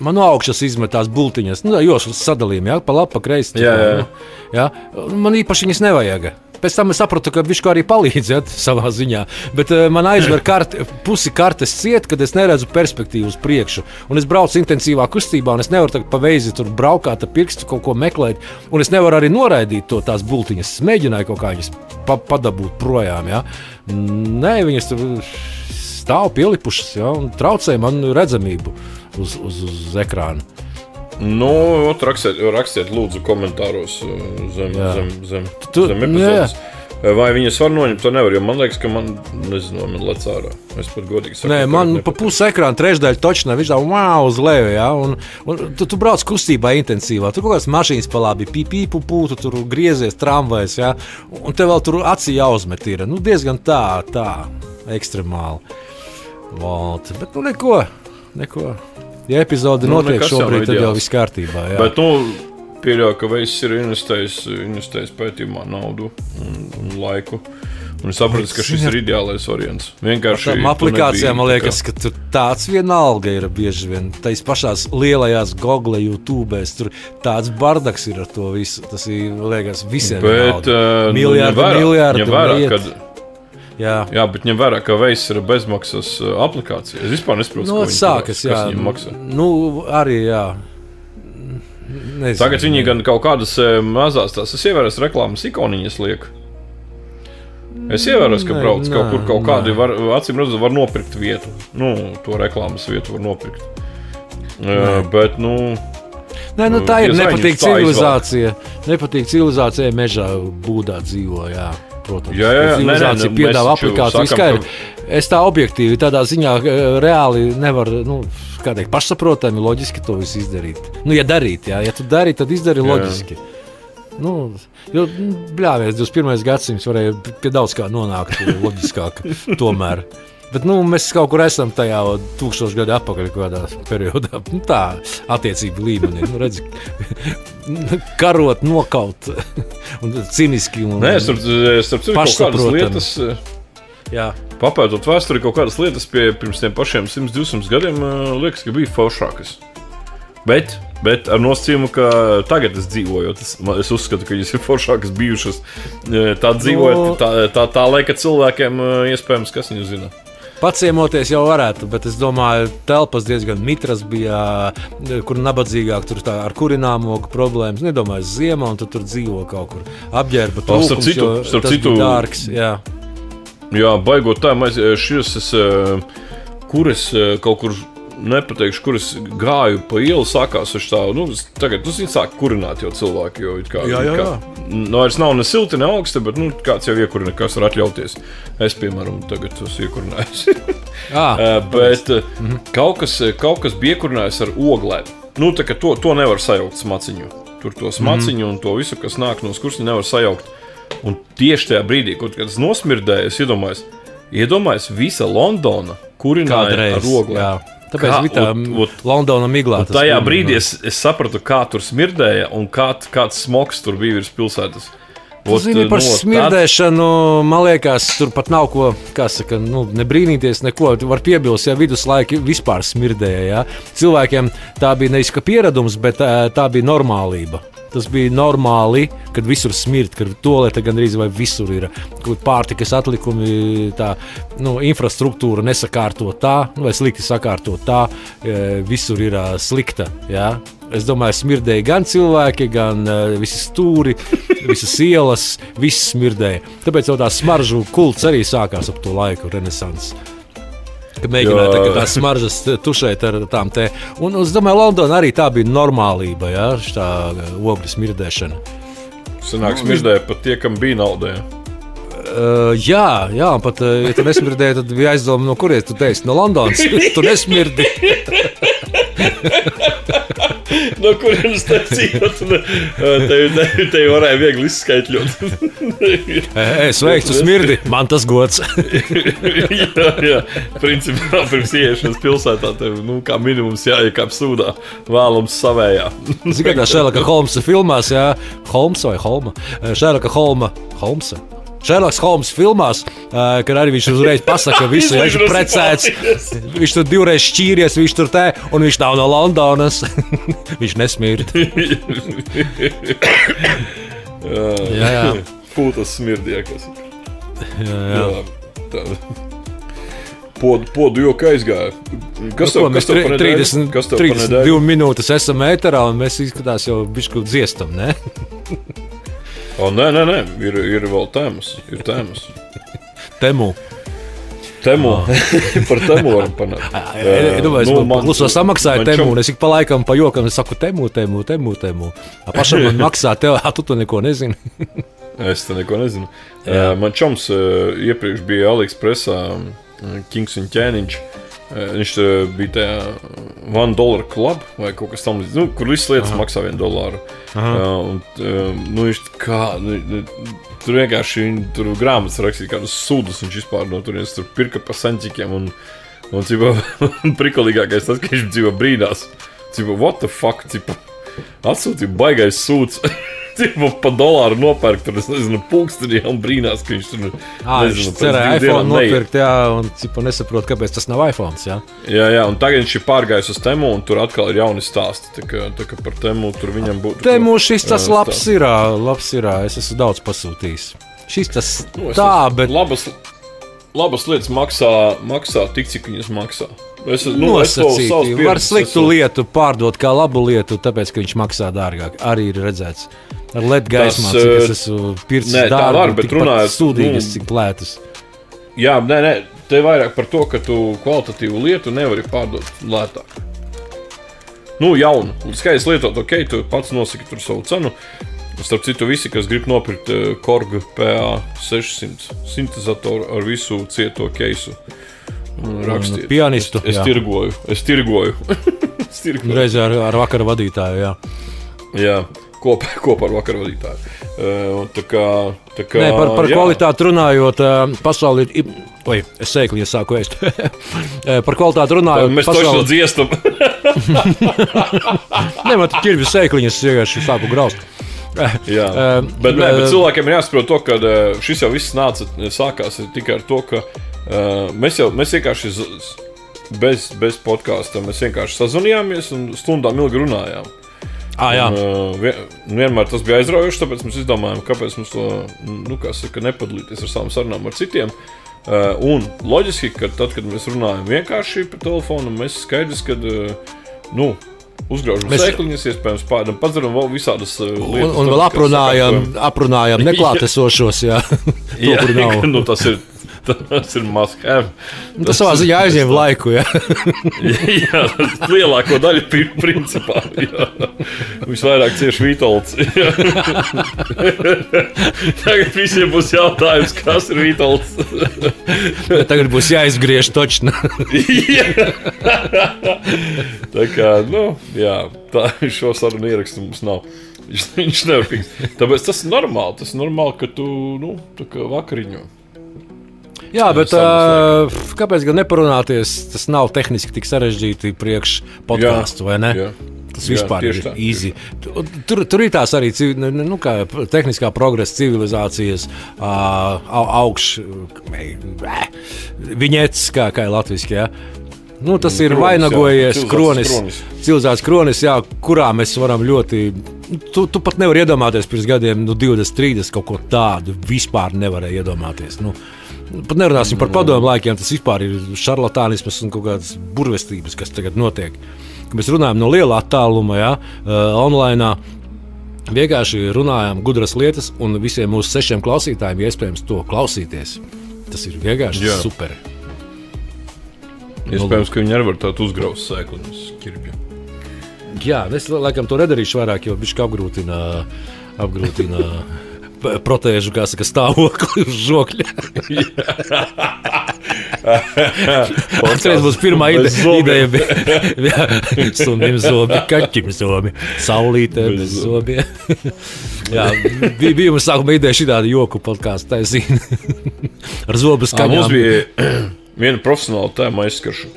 Man no augšas izmetās bultiņas, joslas sadalījumi, jā, pa labi, pa kreisi. Jā. Man īpaši viņas nevajag. Pēc tam es sapratu, ka viņš arī palīdz savā ziņā. Bet man aizver pusi kartes ciet, kad es neredzu perspektīvu uz priekšu. Un es braucu intensīvā kustībā, un es nevaru pa Veizi tur braukāt ar pirkstu, kaut ko meklēt. Un es nevaru arī noraidīt tās bultiņas. Es mēģināju kaut kā viņas padabūt projām. Ja? Nē, viņas tur stāv pielipušas, ja? Un traucē man redzamību uz ekrāna. Nu, rakstiet lūdzu komentāros zem epizodes. Vai viņas var noņemt, to nevar, jo man liekas, ka man lec ārā. Es pat godīgi saku. Nē, man pa pusi ekrāna trešdaļa točnā, viņš tā uz leju, jā, un tu brauc kustībā intensīvā, tur kaut kāds mašīnas pa labi, pīpū, tu tur griezies tramvajs, jā, un tev vēl tur acī jāuzmet ir, diezgan tā, ekstremāli. Bet neko. Ja epizode notiek šobrīd, tad jau viss kārtībā. Jā. Bet, pieļauju, ka Veizs ir investējis pētījumā naudu un laiku. Un es sapratu, ka šis ir ideālais variants. Vienkārši tām aplikācijām, man liekas, ka tur tāds vienalga ir bieži vien. Tais pašās lielajās Google, YouTubēs, tur tāds bardaks ir ar to visu. Tas ir, liekas, visiem vienalga. Miljārdi. Jā, bet ņem vērā, ka Veizs ir bezmaksas aplikācija. Es vispār nesaprotu, kas viņam maksā. Arī, jā. Nezinu, tagad viņi gan kaut kādas mazās tās, es ievēros reklāmas ikoniņas liek. Es ievēros, ka brauc kaut kādi, acīm redzot, var nopirkt vietu. To reklāmas vietu var nopirkt. Bet, tā ir nepatīk civilizācija. Nepatīk civilizācijai mežā būdā dzīvo, jā. Protams, civilizācija piedāvā aplikāciju skaidri. Es tā objektīvi, tādā ziņā reāli nevaru, pašsaprotami, loģiski to visu izdarīt. Ja darīt, jā. Ja tu dari, tad izdari loģiski. Jo, bļāvies, 21. gadsimts varēja pie daudz kā nonākt loģiskāk tomēr. Bet mēs kaut kur esam tajā 1000 gadu atpakaļ kādā periodā. Tā attiecību līmenī. Redzi, karot, nokaut un ciniski un starp citu kaut kādas lietas. Jā. Papētot vēsturi, kaut kādas lietas pirms tiem pašiem 100-200 gadiem liekas, ka bija foršākas. Bet ar nosacījumu, ka tagad es dzīvoju, es uzskatu, ka jūs ir foršākas bijušas. Tā dzīvojot, tā laika cilvēkiem iespējams, kas viņu zina. Paciemoties jau varētu, bet es domāju, telpas diezgan mitras bija, kur nabadzīgāk, tur tā ar kurināmogu problēmas. Nedomāju, ziemā, un tu tur dzīvo kaut kur. Apģērba trūkums, jo tas bija dārgs. Jā, baigot tā, kur es kaut kur nepateikšu, kur es gāju pa ielu, sākās tā, tagad, viņi sāk kurināt jau cilvēki, jo Jā. Vairs nav ne silti, ne augsti, bet, kāds jau iekurina, kas var atļauties. Es, piemēram, tagad esmu iekurinājusi. Bet kaut kas bija iekurinājusi ar oglēm. Tā kā to nevar sajaukt smaciņu. Tur to smaciņu un to visu, kas nāk no skursiņa, nevar sajaukt. Un tieši tajā brīdī, kad es nosmirdēju, es iedomājos, visa Londona kurināja ar oglēm. Jā. Tāpēc bija tā Londona miglā. Tajā brīdī es sapratu, kā tur smirdēja un kāds smogs tur bija virs pilsētas. Zini, par smirdēšanu, man liekas, tur pat nav ko, kā saka, nebrīnīties neko. Var piebilst, ja viduslaiki vispār smirdēja. Ja? Cilvēkiem tā bija nevis ka pieredums, bet tā bija normālība. Tas bija normāli, kad visur smird, kad tualete gandrīz vai visur ir pārtikas atlikumi, tā infrastruktūra nesakārto tā, vai slikti sakārto tā, visur ir slikta. Ja? Es domāju, smirdēja gan cilvēki, gan visi stūri, visas ielas, viss smirdēja. Tāpēc jau tā smaržu kults arī sākās ap to laiku, renesanses. Kad mēģināja tās smaržas tušēt ar tām te. Un es domāju, Londona arī tā bija normālība, ja, tā ogļu smirdēšana. Sanāk smirdēja pat tie, kam bija nauda, ja? Jā, pat, ja tu nesmirdēji, tad bija aizdoma, no kuries tu teici, no Londonas, tu nesmirdi. No kurienes taisījot, te varēja viegli izskaitļot. Sveiks, tu smirdi, man tas gods. jā, principā pirms ieiešanas pilsētā tev, kā minimums jāiekāp sūdā, vēlams savējā. Zini, kā Šerloka Holmsa filmās, jā, Holmsa vai Holma? Šerloka Holmsa. Šerloks Holms filmās, kad arī viņš uzreiz pasaka visu, ja viņš ir precēts, viņš tur divreiz šķīries, viņš tur te, un viņš nav no Londonas, viņš nesmird. jā. Pūtas smirdiekas. Jā. Podu joka aizgāja. Kas tev par nedēļu? 32 minūtes esam ēterā, un mēs izskatās jau bišku dziestam, ne? Nē, ir vēl tēmas. Temu. Par temu varam panākt. Es kluso samaksāju temu, un es ik pa laikam pa jokam, es saku temu. Pašam man maksā tev, tu to neko nezini. Es te neko nezinu. Man čoms iepriekš bija AliExpressā Kings un ķēniņš. Viņš bija tajā $1 club vai kaut kas tam līdz, kur visas lietas maksā $1. Viņš tur vienkārši tur grāmatas rakstīja kādus sudus, viņš vispār no turienes tur pirka pa saņķikiem un prikolīgākais tas, ka viņš dzīvo brīdās. What the fuck, atsūtīja baigais sūds. Pa $1 nopērk, tur es nezinu, pulkstenī un brīnās, ka viņš tur viņš cerēja iPhone nopirkt, jā, un nesaprot, kāpēc tas nav iPhones, jā. Jā, un tagad viņš ir pārgājis uz Temu, un tur atkal ir jauni stāsti, tā kā par Temu tur viņam būtu... Temu šis tas labs ir, es esmu daudz pasūtījis. Šis tas bet... Labas lietas maksā tik, cik viņas maksā. Nosacīti. Var sliktu lietu pārdot kā labu lietu, tāpēc, ka viņš maksā dārgāk. Arī ir redzēts. Ar LED gaismā, cik es esmu pircis dārgu, tikpat sūdīgas, cik lētas. Jā, nē, te vairāk par to, ka tu kvalitatīvu lietu nevari pārdot lētāk. Jaunu. Skaidrs lietot, tu pats nosaki tur savu cenu. Starp citu, visi, kas grib nopirkt Korg PA600 sintezatoru ar visu cieto keisu, rakstiet. Pianistu. Es tirgoju. Reiz ar vakara vadītāju, jā. Jā, kopā ar vakara vadītāju. Tā kā, Nē, par kvalitāti runājot, pasauli ir... Oi, es sēkliņu sāku ēst. Par kvalitāti runājot... Mēs toši no dziestam. Nē, man tu ķirvi sēkliņas, vienkārši sāku graust. Jā, bet cilvēkiem ir jāsaprot to, ka šis jau viss sākās tikai ar to, ka mēs vienkārši bez podkāsta. Mēs vienkārši sazvanījāmies un stundām ilgi runājām. Jā. Vienmēr tas bija aizraujoši, tāpēc mēs izdomājām, kāpēc mums to, nepadalīties ar savām sarunām ar citiem. Un loģiski, ka tad, kad mēs runājam vienkārši pa telefonu, mēs skaidrs, kad, uzgraužam sēkliņas, iespējams pādam padzeram vēl visādas lietas. Un vēl aprunājam neklātesošos, jā. To, kur nav. Tas ir must have. Tas savā ziņā aizņem laiku, jā. Jā, lielāko daļu principā, jā. Visvairāk cieši Vītolds. Tagad visiem būs jautājums, kas ir Vītolds. Tagad būs jāizgriež točna. Tā kā, jā, tā šo sarunu ierakstu mums nav. Viņš nevar fiks. Tāpēc tas ir normāli, ka tu, tā kā vakariņo. Jā, bet kāpēc gan neparunāties? Tas nav tehniski tik sarežģīti priekš podcastu, vai ne? Jā. Tas vispār ir easy. Tur ir tās arī kā tehniskā progresa, civilizācijas, viņets, kā ir latviski, jā. Tas ir vainagojies civilizācijas kronis, jā, kurā mēs varam ļoti... Tu pat nevar iedomāties pirms gadiem, 20, 30 kaut ko tādu vispār nevarēja iedomāties, Pat nerunāsim par padomu laikiem, tas vispār ir šarlatānismas un kaut kādas burvestības, kas tagad notiek. Kad mēs runājam no lielā attāluma, online, vienkārši runājam gudras lietas, un visiem mūsu 6 klausītājiem iespējams to klausīties. Tas ir vienkārši super. Iespējams, ka viņi arī var tādu uzgraust sēkliņus ķirbju. Jā, es laikam to nedarīšu vairāk, jo bišķi apgrūtina protēžu, kā saka, stāvokli uz žokļa. Atceries, būs pirmā ideja bija sunim zobi, kaķim zobi, saulītē bez zobiem. Jā, bija mums sākuma ideja šitādi joku podkāstu taisīt ar zobu skaņām. Mums bija viena profesionāla tēma aizskaršu.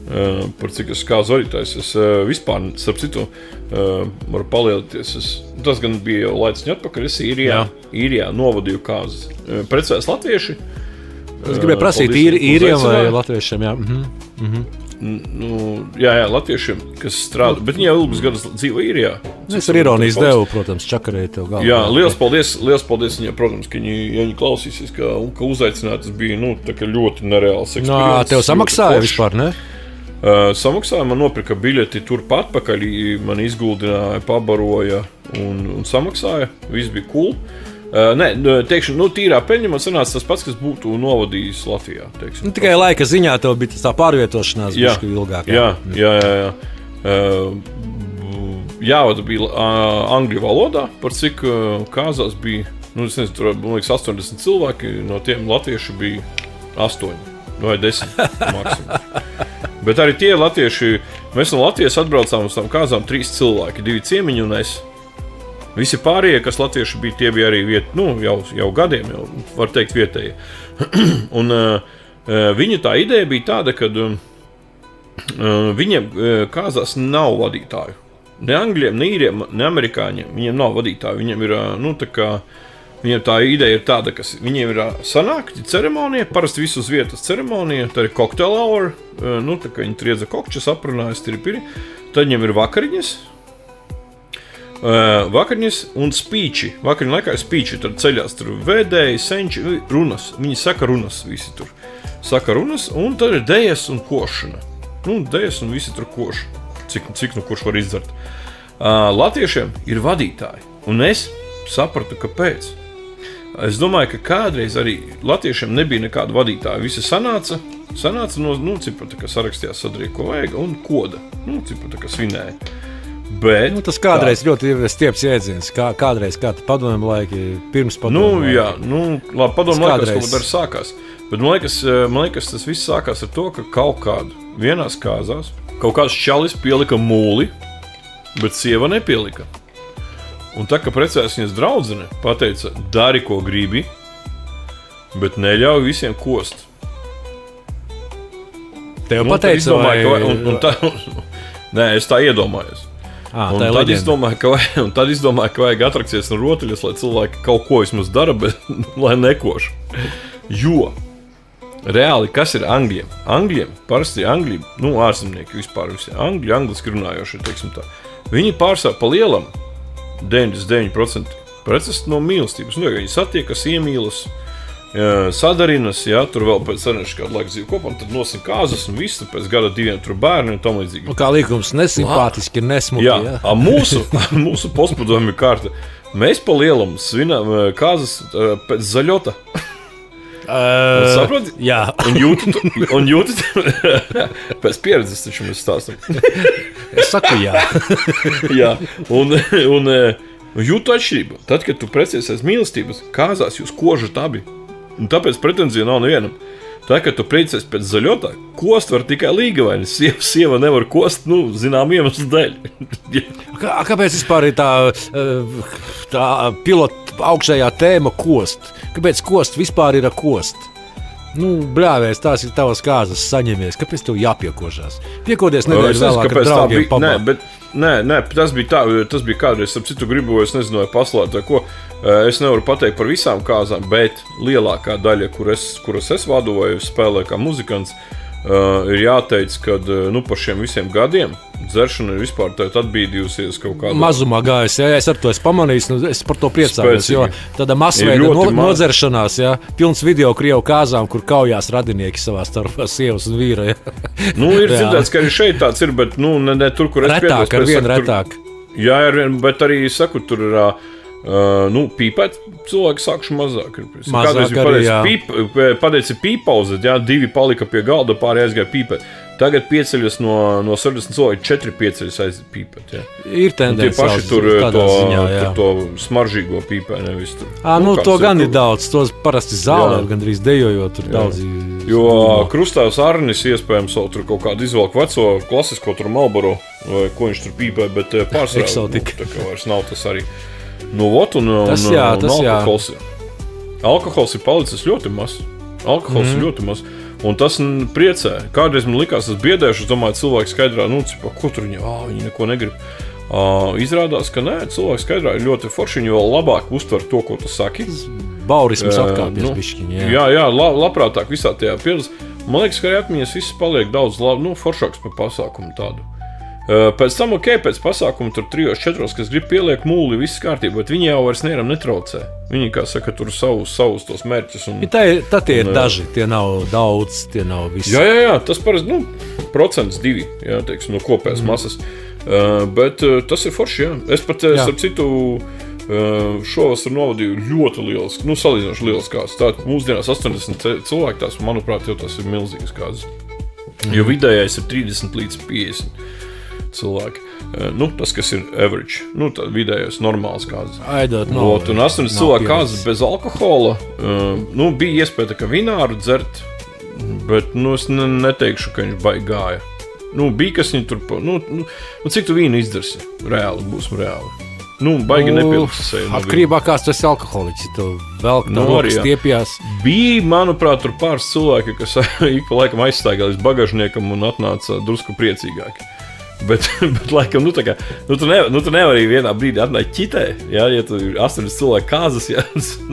Par cik es kāzu varītājs. Es vispār, starp citu, varu palielināties. Tas gan bija jau laiciņu atpakaļ. Es īrijā novadīju kāzes. Precēs latvieši. Es gribēju prasīt īriem vai latviešiem, jā. Jā, latviešiem, kas strādā, bet viņi jau ilgus gadus dzīvo īrijā. Es ar ironijas devu, protams, čakarēju tev galvā. Jā, liels paldies viņiem, protams, ka viņi klausīsies, ka uzaicināt, tas bija, tā kā ļoti nereāls eksperience. Tev samaksāja vispār, ne? Samaksāja, man nopirka biļeti turpat pakaļ, man izguldināja, pabaroja un samaksāja, viss bija cool. Teikšu, tīrā peļņa man sanāca tas pats, kas būtu novadījis Latvijā. Teiksim, tikai laika ziņā tev bija tā pārvietošanās bišķi ilgāk. Jā. Jāvada bija angļu valodā, par cik kāzās bija, es nezinu, tur, man liekas, 80 cilvēki, no tiem latvieši bija 8 vai 10 maksimums. Bet arī tie latvieši, mēs no Latvijas atbraucām uz tām kāzām 3 cilvēki, 2 ciemiņi un es. Visi pārējie, kas latvieši bija, tie bija arī jau gadiem, jau var teikt vietēji. Un viņa tā ideja bija tāda, ka viņiem kāzās nav vadītāju. Ne angļiem, ne īriem, ne amerikāņiem, viņiem nav vadītāju. Viņiem ir, viņiem tā ideja ir tāda, ka viņiem ir sanākti ceremonija, parasti visu uz vietas ceremonija, tā ir cocktail hour, tā kā viņi triedza kokčas, aprunājas, tirpiri, tad viņiem ir vakariņas un spīči. Vakariņu laikā ir spīči, tad ceļās tur vēdēji, senči, runas, viņi saka runas visi tur. Saka runas, un tad ir dejas un košana. Dejas un visi tur koša, cik kurš var izdzert. Latviešiem ir vadītāji, un es sapratu, kāpēc. Es domāju, ka kādreiz arī latviešiem nebija nekāda vadītāja. Visi sanāca cipa tā kā sarakstījās sadarīja, ko vajag, un koda. Cipa tā kā svinēja. Bet tas kādreiz ļoti stieps jēdziens. Kādreiz, kā padomju laiki, pirms padomju laiki. Jā, labi, padomju laikos kaut sākās. Bet man liekas, tas viss sākās ar to, ka kaut kādu vienās kāzās kaut kāds čalis pielika mūli, bet sieva nepielika. Un tā, ka precēs viņas draudzene, pateica, dari, ko gribi, bet neļauj visiem kost. Tev pateica, Nē, es tā iedomājos. Un tad izdomāju, ka vajag atrakties no rotaļas, lai cilvēki kaut ko vismaz dara, bet lai nekoš. Jo reāli, kas ir Angļiem? Angļiem, parasti Angļi, ārzemnieki vispār visi. Angliski runājoši, teiksim tā. Viņi pārstāv pa lielam 99% precest no mīlestības. Viņi satiekas, iemīlas, sadarinas, tur vēl pēc sarunāšu kādu laiku dzīvi kopā, un tad nosim kāzas un viss, pēc gada 2 tur bērni un tam līdzīgi. Kā likums nesimpātiski ir nesmuki. Jā. Mūsu postpadomju kārta. Mēs pa lielam svinām kāzas pēc zaļota. Saproti? Jā. Un jūtat pēc pieredzes taču mēs stāstam. Es saku jā. Jā, un jūtu atšķirību. Tad, kad tu precies mīlestības, kāzās jūs kožat abi. Un tāpēc pretenzija nav nevienam. Tā, kad tu precies pēc zaļotā, kost var tikai līgavaini. Sieva nevar kost, zinām iemeslu dēļ. Kāpēc vispār ir tā pilota augšējā tēma kost? Kāpēc kost vispār ir kost? Bļāvēs, tās ir tavas kāzas, saņemies. Kāpēc tev jāpiekožās? Piekodies nedēļu vēlāk ar draugiem pabā. Nē, tas bija kādreiz, ap citu gribu, es nezināju paslāt vai ko. Es nevaru pateikt par visām kāzām, bet lielākā daļa, kuras es vadu vai spēlēju kā muzikants, ir jāteic, ka par šiem visiem gadiem dzeršana ir vispār atbīdījusies kaut kādā. Mazumā gājusi, es ar to esmu pamanījis, es par to priecājos, jo tāda masveida nodzeršanās, pilns video Krievu kāzām, kur kaujās radinieki savā starpā, sievas un vīra. Ir dzirdēts, ka arī šeit tāds ir, bet ne tur, kur es piedos. Retāk, ar vien retāk. Jā, bet arī, saku, tur ir... pīpēt cilvēki sākšu mazāk. Mazāk arī, jā. Pateici pīpauzet, 2 palika pie galda, pāri aizgāja pīpēt. Tagad pieceļas no 60 cilvēki, 4 pieceļas aiziet pīpēt. Jā. Ir tendence. Tie paši tur to smaržīgo pīpē, nevis tur. To gan ir daudz, tos parasti zālē, gandrīz dejojot, tur daudz. Jo Krustāvs Arnis iespējams vēl tur kaut kādu izvelku veco, klasisko tur Marlboro, vai ko viņš tur pīpē, bet pārsvarā, tā kā vairs nav tas arī. Alkohols. Alkohols ir palicis ļoti maz. Un tas priecē. Kādreiz man likās, tas biedēšu, es domāju, cilvēki skaidrā, ko tur viņi neko negrib. Izrādās, ka nē, cilvēki skaidrā ir ļoti forši, viņi vēl labāk uztver to, ko tu saki. Baurisms atkāpjas bišķiņi. Jā, labprātāk visā tajā pieredze. Man liekas, ka arī atmiņas viss paliek daudz foršāks par pasākumu tādu. Pēc tam, pēc pasākuma tur 3-4, kas grib pieliek mūli, viss kārtībā, bet viņi jau vairs nevaram netraucē. Viņi, kā saka, tur savus tos mērķus. Tad tie ir daži, tie nav daudz, tie nav visi. Jā, tas parasti, 1-2%, teiksim, no kopējās masas. Bet tas ir forši, jā. Es pat, starp citu, šovasar novadīju ļoti lielas, salīdzinoši lielas kāzas. Tātad mūsdienās 80 cilvēki, tās, manuprāt, jau tas ir milzīgas kāzas. Jo vidējais ir 30 līdz 50. cilvēki. Tas, kas ir average, tā vidējais normāls kāzas. Un 8 cilvēku kāzas bez alkohola, bija iespēja ka vināru dzert, bet, es neteikšu, ka viņš baigi gāja. Bija, kas viņi tur, cik tu vīnu izdarsi? Reāli, būsim reāli. Baigi nepilks sevi. Atkarībā kāds tu esi alkoholiķis, tu velk tā rokas stiepjās. Bija, manuprāt, tur pāris cilvēki, kas ik pa laikam aizstāgā līdz bagažniekam un atnāca drusku priecīgāki. Bet laikam, tu nevari vienā brīdī atnākt ķitē, ja tu ir 80 cilvēku kāzas,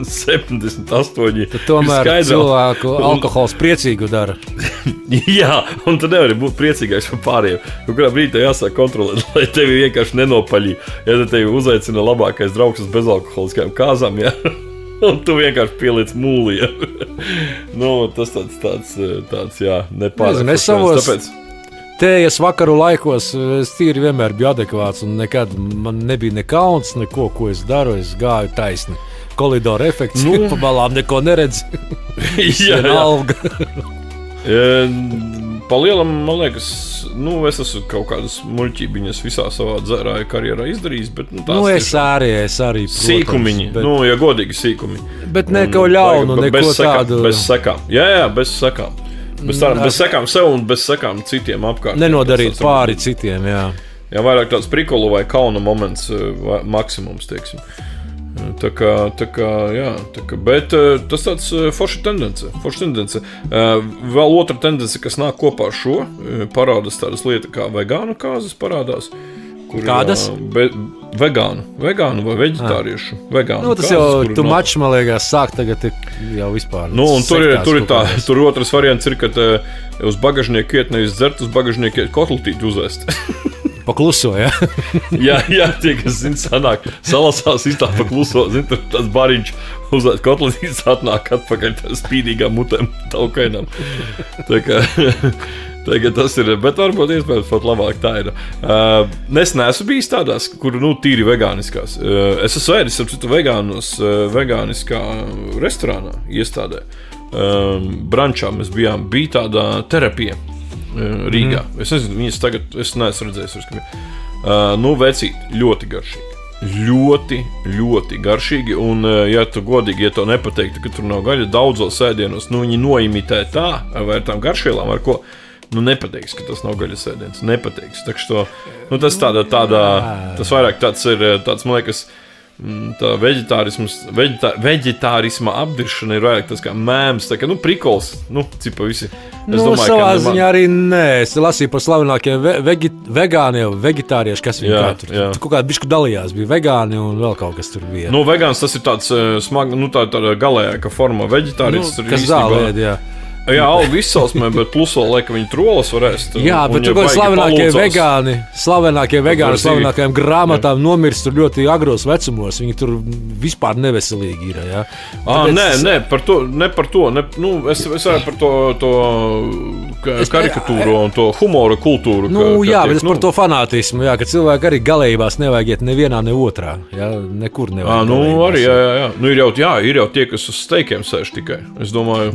78. Tad tomēr cilvēku alkohols priecīgu dara. Jā, un tu nevari būt priecīgais par pārējiem. Kurā brīdī tev jāsāk kontrolēt, lai tevi vienkārši nenopaļī. Ja tevi uzaicina labākais draugs uz bezalkoholiskajām kāzām, un tu vienkārši pieliec mūli, tas tāds, nepārāk. Es savos tējas vakaru laikos es tīri vienmēr biju adekvāts un nekad man nebija ne kauns, neko, ko es daru, es gāju taisni. Kolidora efekts, pa balām neko neredz. Alga. Pa lielam, man liekas, es esmu kaut kādas muļķībiņas visā savā dzērāja karjerā izdarījis, bet es arī, protams. Sīkumiņi, ja godīgi sīkumiņi. Bet neko ļaunu, neko tādu. Bez sekām, bez sekām. Bez sekām sev un bez sekām citiem apkārt. Nenodarīt pāri citiem, jā. Jā, vairāk tāds prikolu vai kauna moments, maksimums, teiksim. Tā kā, bet tas tāds forša tendence. Vēl otra tendence, kas nāk kopā ar šo, parādās tādas lietas kā vegānu kāzas parādās, Kādas? Vegānu vai veģetāriešu. Vegānu. Nu, tas jau tu mačs, man liekas, sāk tagad jau vispār. Nu, un tur otrs variants ir, kad uz bagažnieku iet nevis dzert, uz bagažnieku iet kotletīti uzēst. Pakluso, ja? jā, tie, kas zina, sanāk, salasās īstā pakluso, zina, tur tas bariņš uzēst kotletītis atnāk atpakaļ spīdīgām mutēm taukainām. Tagad tas ir, bet varbūt iespējams pat labāk tā ir. Es neesmu bijis tādās, kur, tīri vegāniskās. Es esmu ēdis, ap citu, vegāniskā restorānā iestādē. Brančā mēs bija tāda terapija Rīgā. Es nezinu, viņas tagad, es neesmu redzējis. Vecīt, ļoti garšīgi. Ļoti garšīgi. Un, ja tu godīgi, ja to nepateiktu, ka tur nav gaļa, daudzos ēdienos, viņi noimitē tā, vai ar tām garšvielām, ar ko, nepateiks, ka tas nav gaļas ēdiens. Nepateiks. Tas tas vairāk tāds ir, man liekas, tā veģetārisma apdiršana ir vairāk tas kā mēms, tā kā, prikols, cipa visi. Savā ziņā arī nē, es lasīju par slavenākiem vegāniem, veģetārieši, kas viņi kā tur. Kaut kādi bišku dalījās, bija vegāni un vēl kaut kas tur bija. Vegāns tas ir tāds smag, tāda galējāka forma, veģetāris tur kas zālēd, jā. Jā, algu izcelsmē, bet plus vēl liek, ka viņi trolas var ēst. Jā, bet tur slavenākie vegāni, slavenākajām grāmatām nomirst tur ļoti agros vecumos. Viņi tur vispār neveselīgi ir, jā. Nē, par to. Es varu par to karikatūru un to humora kultūru. Bet es par to fanātismu, jā, ka cilvēki arī galējībās nevajag iet nevienā, ne otrā. Jā, nekur nevajag. Arī, jā. Ir jau tie, kas uz steikiem sēž tikai. Es domāju.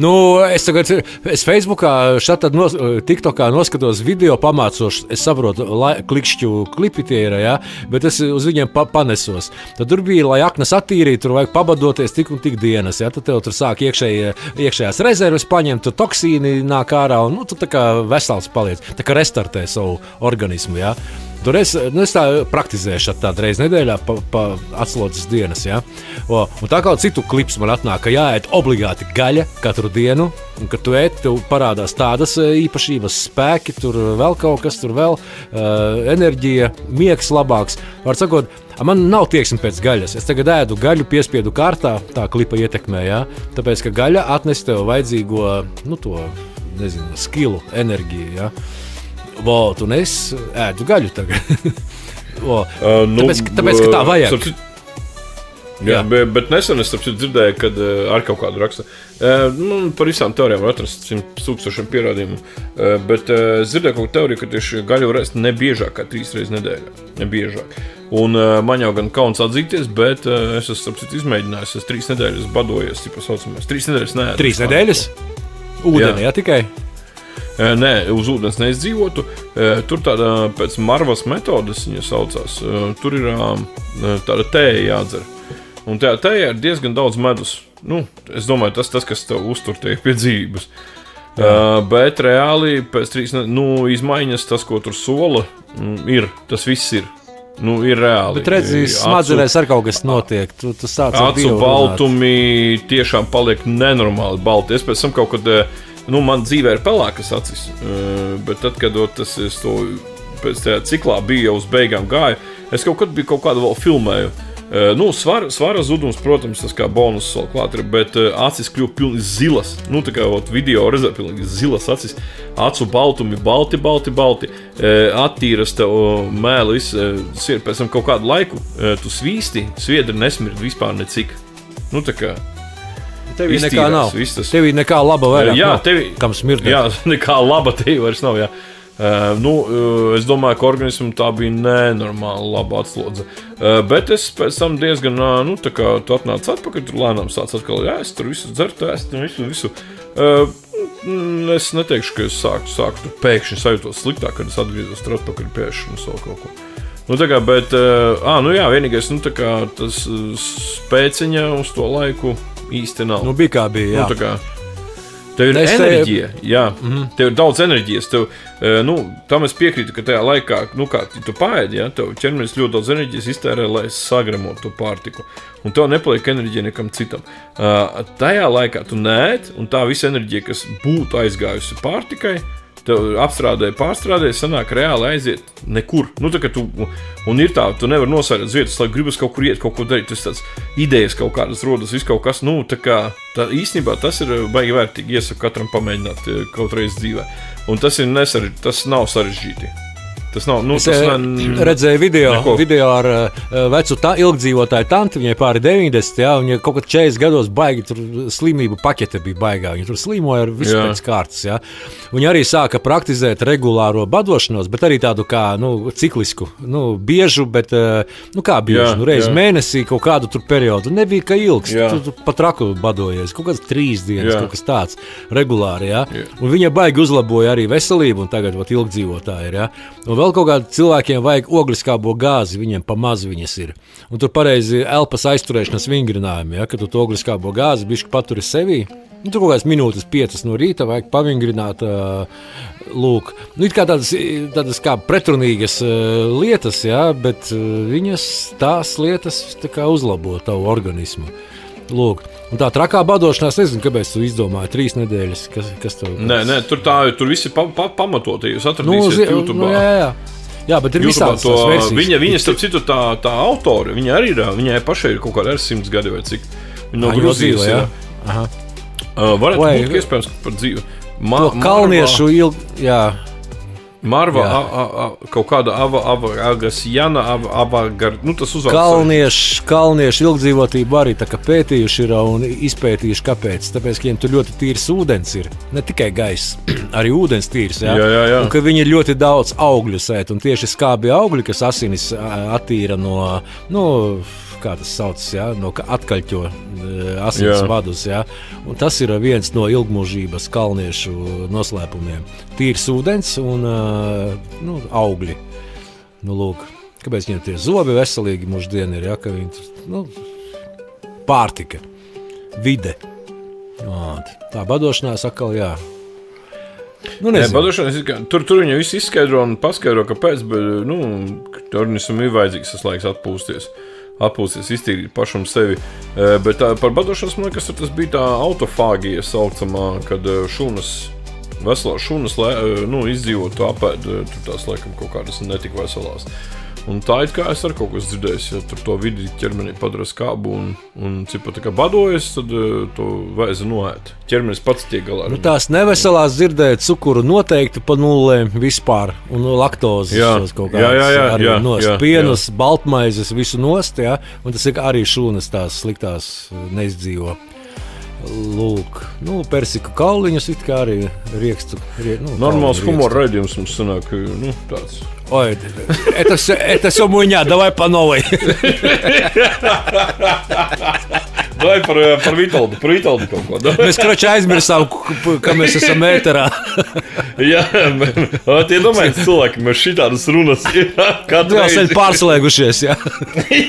Es Facebookā, TikTokā noskatos video pamācoši, es saprotu, klikšķu klipi tie ir, ja? Bet es uz viņiem panesos. Tad tur bija, lai aknas attīrītu, tur vajag pabadoties tik un tik dienas, ja? Tad tev tur sāk iekšējās rezerves paņemt, tur toksīni nāk ārā, un tu tā kā vesels paliec, tā kā restartē savu organismu, ja? Tur es tā praktizēšu tādu reizi nedēļā pa atslodzes dienas, ja? Un tā kā citu klips man atnāk, ka jāēd obligāti gaļa katru dienu, un kad tu ēd, tev parādās tādas īpašības, spēki, tur vēl kaut kas, tur vēl enerģija, miegs labāks. Var sakot, man nav tieksme pēc gaļas. Es tagad ēdu gaļu piespiedu kārtā, tā klipa ietekmē, ja? Tāpēc, ka gaļa atnes tev vajadzīgo, skilu, enerģiju, ja? Un es ēdu gaļu tagad. Tāpēc, ka tā vajag. Jā, bet nesen es dzirdēju, kad ar kaut kādu rakstu. Par visām teorijām var atrast 100,000 pierādījumu. Bet es dzirdēju kaut kādu teoriju, ka tieši gaļu var ēst nebiežāk kā 3 reizes nedēļā. Nebiežāk. Un man jau gan kauns atzīties, bet es esmu izmēģinājis. Es 3 nedēļas badojies, cipa saucamais. 3 nedēļas neēdu. 3 nedēļas? Ūdenī, jā, tikai? Nē, uz ūdens neizdzīvotu. Tur tāda pēc Marvas metodas viņa saucās. Tur ir tāda tēja jādzer. Un tajā tējā ir diezgan daudz medus. Es domāju, tas kas tev uztur tie pie dzīvības. Bet reāli pēc 3 izmaiņas tas, ko tur sola, ir. Tas viss ir. Ir reāli. Bet redzi, smadzenēs ar kaut kas notiek. Tu sāc ar acu baltumi tiešām paliek nenormāli balti. Es pēc tam kaut kad... man dzīvē ir pelēkas acis, bet tad, kad es to pēc tajā ciklā biju jau uz beigām gāju, es kaut kādu vēl filmēju. Svara zudums, protams, tas kā bonus vēl klāt ir, bet acis kļuva pilnīgi zilas. Tā kā video redzē pilnīgi zilas acis. Acu baltumi, balti. Attīras tev mēli, pēc tam kaut kādu laiku tu svīsti, sviedri nesmird vispār necik. Tā kā Tevī nekā nav. Tevī nekā laba vairāk nav. Kam smirdēt. Jā, nekā laba tevī vairs nav, jā. Es domāju, ka organismam tā bija nenormāli laba atslodze. Bet es pēc tam diezgan, tā kā tu atnāc atpakaļ, tur lēnām sāc atkal ēst, tur visu dzert, ēst, visu. Es neteikšu, ka es sāku tur pēkšņi sajūtos sliktāk, kad es atgriezos tur atpakaļ pēkšņi savu kaut ko. Bet, vienīgais, tā kā tas spēciņa uz to laiku īsti nav. Bija kā bija, jā. Tev ir enerģija, jā. Tev ir daudz enerģijas. Tam es piekrītu, ka tajā laikā, kā tu paēdi, jā, tev ķermenis ļoti daudz enerģijas iztērē, lai sagremotu to pārtiku. Un tev nepaliek enerģija nekam citam. Tajā laikā tu neēd, un tā visa enerģija, kas būtu aizgājusi pārtikai, apstrādēji, pārstrādēji, sanāk reāli aiziet nekur. Nu, tā, un ir tā, tu nevar nosērēt vietas, lai gribas kaut kur iet, kaut ko darīt. Tas tāds idejas kaut kādas rodas, viss kaut kas. Nu, tā īstenībā tas ir baigi vērtīgi. Iesaku katram pamēģināt kaut reiz dzīvē. Un tas nav sarežģīti. Tas nav, es redzēju video ar vecu ilgdzīvotāju tanti, viņai pāri 90, jā, viņa kaut kad 40 gados baigi, tur slimību pakete bija baigā, viņa tur slimoja ar visu pēc kārtas, jā. Viņa arī sāka praktizēt regulāro badošanos, bet arī tādu kā, ciklisku, biežu, bet, kā biežu, reiz mēnesī kaut kādu tur periodu, nebija kā ilgs, tu pat raku badojies, kaut kāds 3 dienas, kaut kas tāds, regulāri, jā. Un viņa baigi uzlaboja arī veselību, un tagad ilgdzīvotāji ir, jā. Un vēl kaut kādiem cilvēkiem vajag ogliskābo gāzi, viņiem pa maz viņas ir. Un tur pareizi elpas aizturēšanas vingrinājumi, ja, kad tu to ogliskābo gāzi bišķi paturi sevī. Tur kaut kādas minūtes 5 no rīta vajag pavingrināt, lūk. It kā tādas kā pretrunīgas lietas, ja, bet tās lietas tā kā uzlabo tavu organismu. Lūk. Un tā trakā badošanās, nezinu, kāpēc tu izdomāji 3 nedēļas, kas tev... Nē, tur viss ir pamatoti, jūs atradīsiet YouTube. Jā, bet ir visādas tās versijas. Viņa starp citu, tā autori, viņai pašai ir kaut kāda 100 gadi vai cik. Viņa no Gruzijas ir. Varētu būt iespējams par dzīvi. Kalniešu jā. Marva, kaut kāda Agasjana, tas uzvārds. Kalniešu ilgdzīvotību arī tā kā pētījuši ir un izpētījuši, kāpēc. Tāpēc, ka viņiem tur ļoti tīrs ūdens ir. Ne tikai gaiss, arī ūdens tīrs. Jā. Jā. Un ka viņi ļoti daudz augļu sēt. Un tieši skābi augļi, kas asinis attīra no kā tas sauc, jā, no atkaļķo asins vadus. Jā. Un tas ir viens no ilgmūžības kalniešu noslēpumiem. Tīrs ūdens un augļi. Lūk, kāpēc viņiem tie zobi veselīgi mūždien ir, jā, ka viņi pārtika, vide. Tā badošanās atkal, jā. Badošanās, tur viņa viss izskaidro un paskaidro, kāpēc, bet organismam ir vajadzīgs tas laiks atpūsties, iztīrīt pašam sevi. Bet par badošanos, man liekas, tas bija tā autofāgija saucamā, kad veselās šunas izdzīvot to apēd, tur tās laikam kaut kādas netik veselās. Un tā it kā es ar kaut ko dzirdējis, ja tur to vidi ķermenī padara skābu un cipa tā kā badojas, tad to vēzi noēt. Ķermenis pats tiek galā. Tās neveselās dzirdēt cukuru noteikti pa nullēm vispār un laktozes kaut kādas arī nost. Pienus, baltmaizes, visu nost, jā, un tas ir arī šūnas tās sliktās neizdzīvo. Lūk, persiku kauliņus it kā arī riekstu. Normāls humora raidījums mums sanāk, tāds. Ой, это все муйня, давай по новой. Давай par Vitoldu kaut ko. Mēs, aizmirsām, ka mēs esam ēterā. Jā, tie domājas cilvēki, mēs šitādas runas katru reizi. Jau pārslēgušies, jā.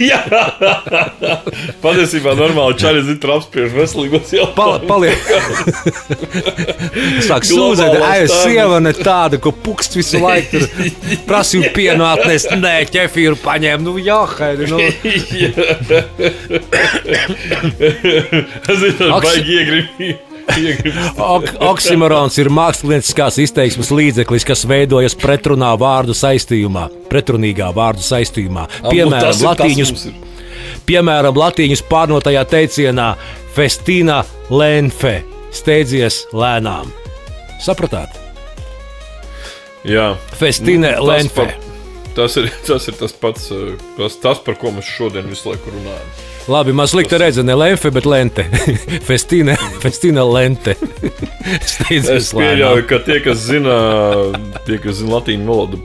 Jā. Patiesībā normāli čaļi zin tur apspriež veselīgos jautājumus. Paliek. Sāk sūdzēt, sieva ne tāda, ko pukst visu laiku tur prasīju pienu atnest, nē, ķefīru paņēm, jāhaidi, Oksimorons ir mākslinieckās izteiksmes līdzeklis, kas veidojas pretrunīgā vārdu saistījumā. Piemēram, latīņus pārnotajā teicienā festina lenfe, steidzies lēnām. Sapratāt? Jā. Festina lenfe. Tas ir tas pats, tas, par ko mēs šodien visu laiku runājam. Labi, man slikta redze, ne lenfe, bet lente. Festina lente. Es pieļauju, ka tie, kas zina latīņu valodu,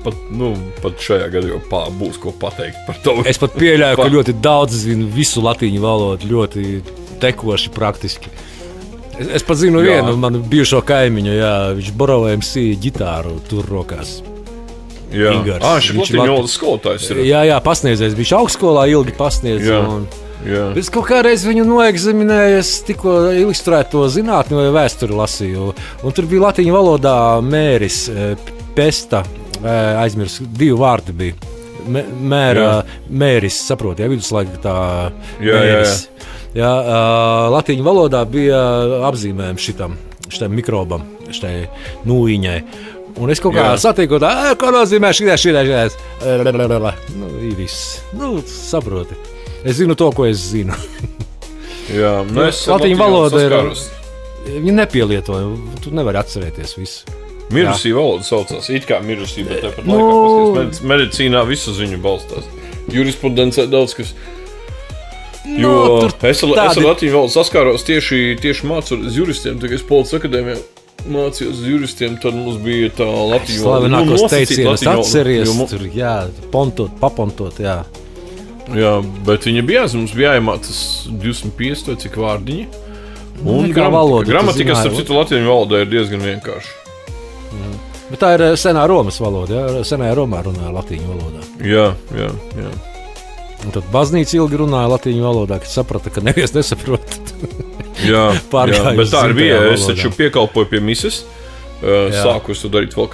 pat šajā gadījumā būs ko pateikt par to. Es pat pieļauju, ka ļoti daudz zina visu latīņu valodu, ļoti tekoši praktiski. Es pat zinu vienu manu bijušo kaimiņu, viņš Borovējums ģitāru tur rokās. Šis latīņu valodas skolotājs ir. Jā, pasniedzējis. Viņš augstskolā ilgi pasniedz. Es kaut kādreiz viņu noeksaminēju, es tikko ilustrētu to zinātni vai vēsturi lasīju. Un tur bija latīņu valodā mēris, pesta, aizmirs, 2 vārdi bija. Mēris, saprot, viduslaika tā mēris. Latīņu valodā bija apzīmējums šitam mikrobam, šitai nūjiņai. Un es kaut kā satieku, ko nozīmē šī. Nu, viss. Nu, saproti. Es zinu to, ko es zinu. Jā, nu es latīņu valoda ir. Viņi nepielietoja, tu nevari atcerēties visu. Mirusī valoda saucās, it kā mirusī, bet tāpat laikā medicīnā visu ziņu balstās. Jurisprudencē daudz, kas... Jo es ar latīņu valodu saskāros tieši mācoties juristiem, tagad es Policijas akadēmijā mācījos uz juristiem, tad mums bija tā latīņu valoda. Slavenākos teicienas atceries, tur, papontot, jā. Jā, bet viņa bija mums bija jāiemācas 250 vai cik vārdiņi. Un gramatika, starp citu, latīņu valodā ir diezgan vienkārši. Bet tā ir senā Romas valoda, jā? Senajā Romā runāja latīņu valodā. Jā. Un tad baznīca ilgi runāja latīņu valodā, kad saprata, ka neviens nesaprot. Jā, bet tā ir bija. Es taču piekalpoju pie mises. Sāku es to darīt vēl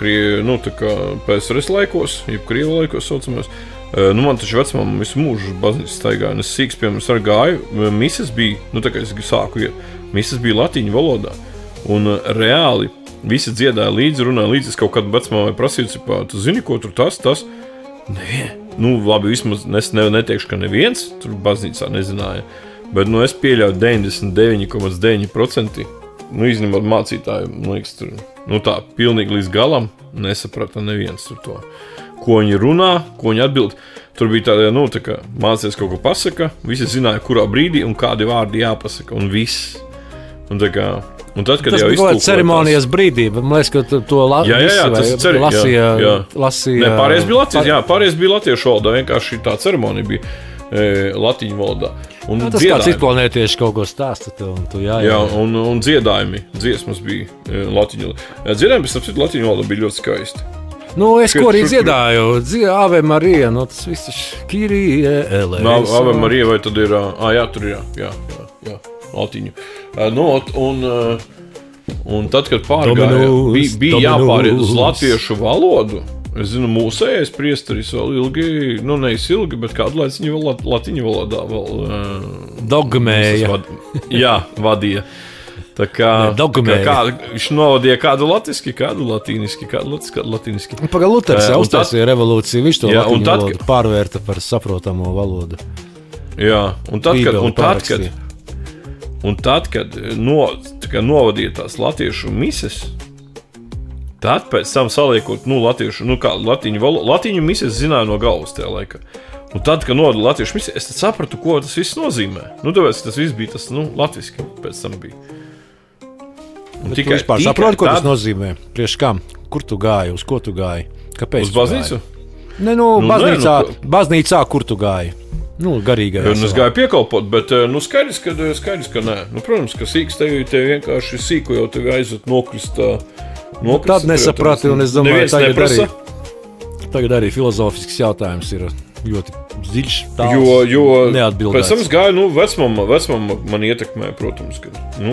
PSRS laikos, jeb Krievu laikos saucamās. Man taču vecmāma visu mūžu baznīcas staigāja. Es sīks, piemēram, ar gāju. Mises bija, tā kā es sāku iet, mises bija latīņu valodā. Un reāli visi dziedāja līdzi, runāja līdzi. Es kaut kādu vecmāmai prasīju, tu zini, ko tur tas? Nē. Labi, vismaz es neteikšu, ka neviens tur baznīcā nezināja. Bet, es pieļauju 99,9%. Izņemot mācītāju, man liekas, tur, tā pilnīgi līdz galam nesaprata neviens tur to. Ko viņi runā, ko viņi atbild. Tur bija tāda, tā kā mācīties kaut ko pasaka, visi zināja, kurā brīdī un kādi vārdi jāpasaka, un viss. Un tad, kad tas jau bija ceremonijas brīdī, bet man liekas, ka to lasīja. Ne, pārējais bija Latvijas, pārējais bija latviešu valodā, vienkārši tā ceremonija bija latīņu valodā. Un tas kāds izplanētieši kaut ko stāsta tev, un tu Jā, un dziedājumi, dziesmas bija latīņu valodā. Dziedājumi, starp citu, latīņu valodā bija ļoti skaisti. Es ko arī dziedāju, Ave Marija, tas viss ir Kyrie eleison. Ave Marija, vai tad ir, tur ir, jā, latīņu. Un tad, kad pārgāja, bija jāpāriet uz latviešu valodu. Es zinu, mūsējais priesteris vēl ilgi, neizilgi, bet kādu latīņu valodā vēl dogmēja. Vadīja. Tā kā viņš novadīja kādu latviski, kādu latīniski. Pagad Luters uztaisīja revolūciju, viņš to latīņu valodu pārvērta par saprotamo valodu. Jā, un tad, kad novadīja tās latviešu mises, tad pēc tam saliekot, latīņu mises zināja no galvas tajā laikā. Un tad, kad novadīja latviešu mises, es sapratu, ko tas viss nozīmē. Tāpēc tas viss bija tas, latviski pēc tam bija. Un tikai saproti, ko tas nozīmē? Priekš kam? Kur tu gāji? Uz ko tu gāji? Kāpēc? Uz baznīcu? Baznīcā, kur tu gāji? Garīgajā. Es gāju piekalpot, bet skaidrs, ka nē. Protams, ka sīks tevi vienkārši sīko jau tevi aizved nokrist. Tad nesaprati, un es domāju, tagad arī filozofisks jautājums ir ļoti dziļš, jo neatbildēts. Pēc tam es gāju, vecmama man ietekmēja, protams, ka,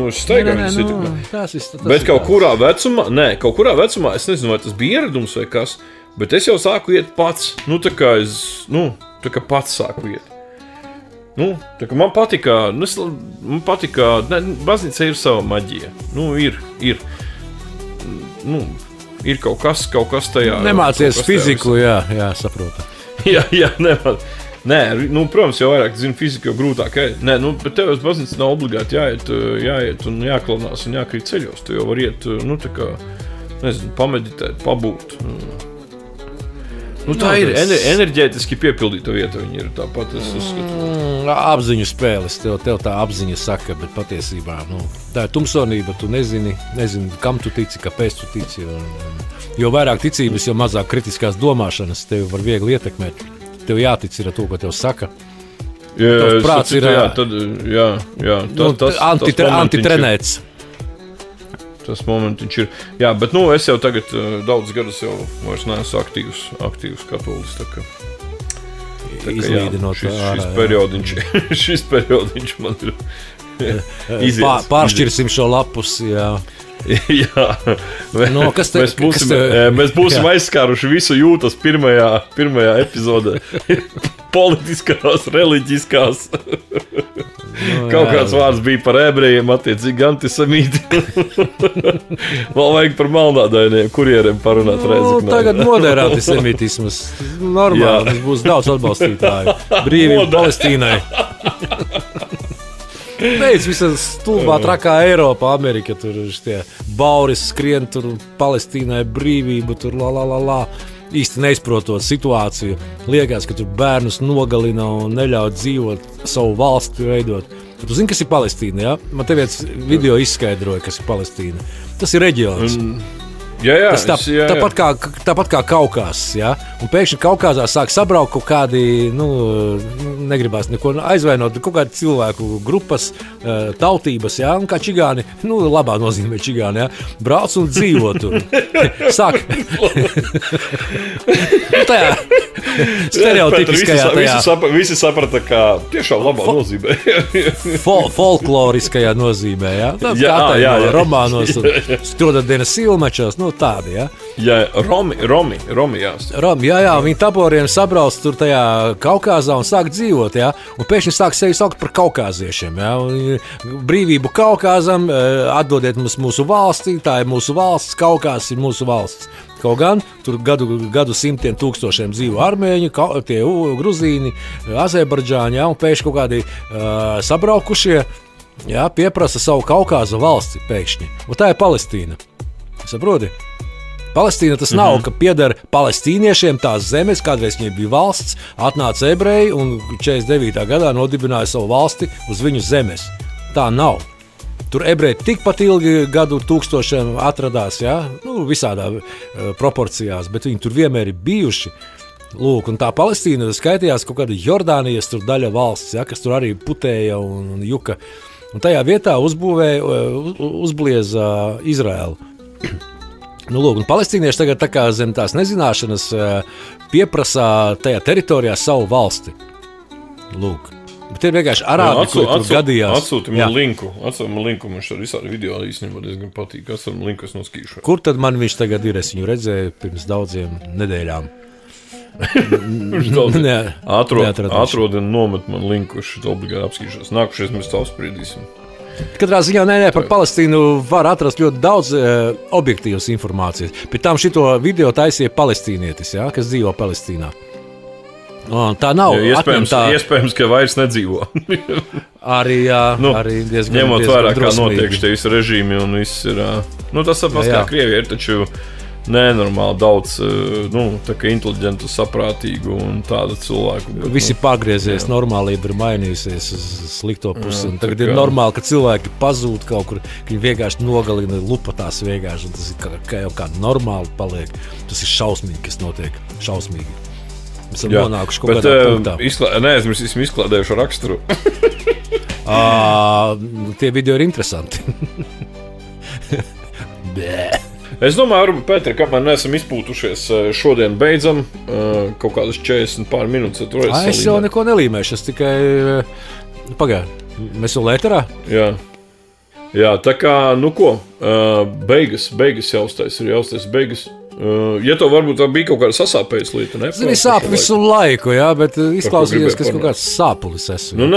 es staigāju, viņas ietekmēja. Bet kaut kurā vecumā, es nezinu, vai tas bija ieradums vai kas, bet es jau sāku iet pats, tā kā pats sāku iet. Tā kā man patika, baznīca ir sava maģija, ir kaut kas tajā. Nemācies fiziku, jā, saprotu. Jā, nē, protams, jau vairāk zinu fiziku, jo grūtāk. Nē, bet tev uz baznīcu nav obligāti jāiet un jāklanās un jākrīt ceļos. Tu jau var iet, tā kā, nezinu, pameditēt, pabūt. Tā ir enerģētiski piepildīta vieta, viņa ir tāpat, es uzskatu. Apziņu spēles, tev tā apziņa saka, bet patiesībā, tā ir tumsonība, tu nezini, kam tu tici, kāpēc tu tici. Jo vairāk ticības, jo mazāk kritiskās domāšanas tevi var viegli ietekmēt. Tev jātic ir to, ko tev saka. Tavs prāts ir antitrenēts. Tas momentiņš ir. Jā, bet es jau tagad daudz gadus jau vairs neesmu aktīvs katolis. Izlīdinot šis periodiņš man ir izies. Pāršķirsim šo lapus, jā. Jā, mēs būsim aizskāruši visu jūtas pirmajā epizodē. Politiskās, reliģiskās. Kaut kāds vārds bija par ebrejiem, attiecīgi antisemīti. Vēl vajag par melnādainiem kurieriem parunāt Rēzeknē. Tagad modern antisemītisms. Normāli, mums būs daudz atbalstītāju. Brīvība Palestīnai. Beidz visas stulbā trakā Eiropā, Amerika, tur šitie bauris skrien, tur Palestīnai brīvību, tur la. Īsti neizprotot situāciju. Liekas, ka tur bērnus nogalina un neļauj dzīvot, savu valsti veidot. Tu zini, kas ir Palestīna, ja? Man te viens video izskaidroja, kas ir Palestīna. Tas ir reģions. Jā, tāpat kā Kaukāzs, ja? Un pēkšņi Kaukāzā sāk sabraukt kaut kādi, negribās neko aizvainot, kaut kādi cilvēku grupas, tautības, ja? Un kā čigāni, labā nozīmē čigāni, ja? Brauc un dzīvo tur. Sāk. Tajā stereotipiskajā tajā. Visi saprata, kā tiešām labā nozīmē. Folkloriskajā nozīmē, ja? Jā. Romānos, Strodadienas silmačos, tādi, ja? Jā, Romi jāsaka. Jā, viņi taboriem sabrauc tur tajā Kaukāzā un sāk dzīvot, ja? Un pēkšņi sāk sevi saukt par kaukāziešiem, ja? Un brīvību Kaukāzam, atdodiet mums mūsu valsti, tā ir mūsu valsts, Kaukāzs ir mūsu valsts. Kaut gan tur gadu simtiem tūkstošiem dzīvo armēņi, tie gruzīni, Azerbaidžāņi, ja? Un pēkšņi kaut kādi sabraukušie, ja? Pieprasa savu Kaukāza valsti pēkšņi. Un tā ir Palestīna. Saproti? Palestīna tas nav, ka pieder palestīniešiem tās zemes, kādreiz viņiem bija valsts, atnāca ebreji un 49. gadā nodibināja savu valsti uz viņu zemes. Tā nav. Tur ebreji tikpat ilgi gadu tūkstošiem atradās, ja? Visādā proporcijās, bet viņi tur vienmēr ir bijuši. Lūk, un tā Palestīna skaitījās kaut kāda Jordānijas tur daļa valsts, ja? Kas tur arī putēja un juka. Un tajā vietā uzblieza Izraēlu. Lūk, un palestīnieši tagad tā kā zem tās nezināšanas pieprasā tajā teritorijā savu valsti. Lūk. Bet ir vienkārši arābi, kuri tur gadījās. Atsūti man linku, man šādi visādi video īstenībā diezgan patīk. Atsūti man linku, es noskīšu. Kur tad man viņš tagad ir? Es viņu redzēju pirms daudziem nedēļām. Atrodi un nomet man linku, es šito obligāti apskīšos. Nākušies mēs tā apspriedīsim. Katrā ziņā par Palestīnu var atrast ļoti daudz objektīvas informācijas. Pēc tam šito video taisīja palestīnietis, ja, kas dzīvo Palestīnā. Tā nav atņemtā. Iespējams, ka vairs nedzīvo. Arī diezgan ņemot vērā, kā notiek šie visi režīmi un viss ir. Tas apmēram kā Krievija ir, taču nenormāli daudz inteliģentu, saprātīgu un tādu cilvēku. Visi pagriezies, normālība ir mainījusies uz slikto pusi. Tagad ir normāli, ka cilvēki pazūd kaut kur, ka viņi vienkārši nogalina lupatās vienkārši. Tas ir kā jau kā normāli paliek. Tas ir šausmīgi, kas notiek. Šausmīgi. Mēs esam nonākuši kaut kādā punktā. Neaizmirsīsim izklādējušu raksturu. Tie video ir interesanti. Es domāju, Pēter, kamēr neesam izpūtušies, šodien beidzam kaut kādas 40 pār minūtes. Es jau neko nelīmēšu, es tikai pagāju. Mēs jau lēterā? Jā, tā kā, beigas jāuztais, ir jāuztais beigas. Ja to varbūt bija kaut kāda sasāpējas lieta, ne? Zini, sāp visu laiku, jā, bet izklausījās, ka es kaut kāds sāpulis esmu.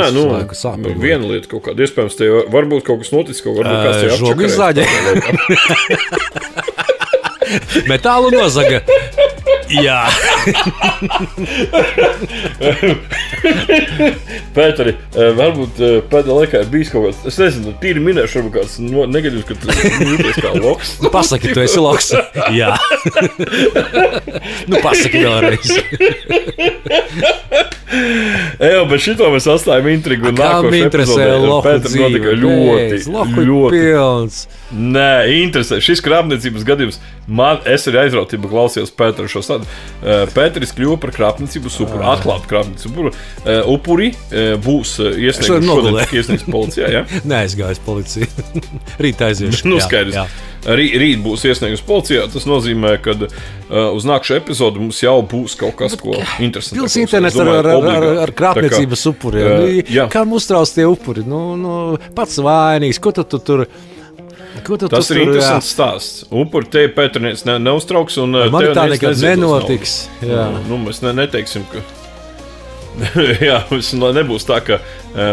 Viena lieta kaut kāda, iespējams, te varbūt kaut kas noticis, varbūt kāds te žogu izzāģē. Metālu nozaga. Jā. Pēteri, varbūt pēdējā laikā ir bijis kaut kāds, es nezinu, tīri minēšu, varbūt kāds negaidījums, ka tu jūties kā loks. Pasaki, tu esi loks. Jā. Pasaki vēlreiz. Bet šito mēs atstājam intrigu. Kā mi interesē loku dzīve? Loku pilns. Nē, interesē. Šis krāpniecības gadījums, es arī aizrautību klausījos Pēteru šo stādu. Pēteris kļuva par krāpniecības upuri, atklātu krāpniecības upuri. Būs iesniegts policijā, ja? Neaizgājis policija. Rīt aiziešu. Skaidrs. Rīt būs iesniegts policijā. Tas nozīmē, ka uz nākšo epizodu mums jau būs kaut kas, ko interesanti. Pils internets ar krāpniecības upuriem. Kā uztrauc tie upuri? Pats vainīgs. Ko tu tur... Tas ir interesants stāsts. Upuri te Pēternieks neuztrauks. Man tā nekad nenotiks. Mēs neteiksim, ka... Jā, nebūs tā, ka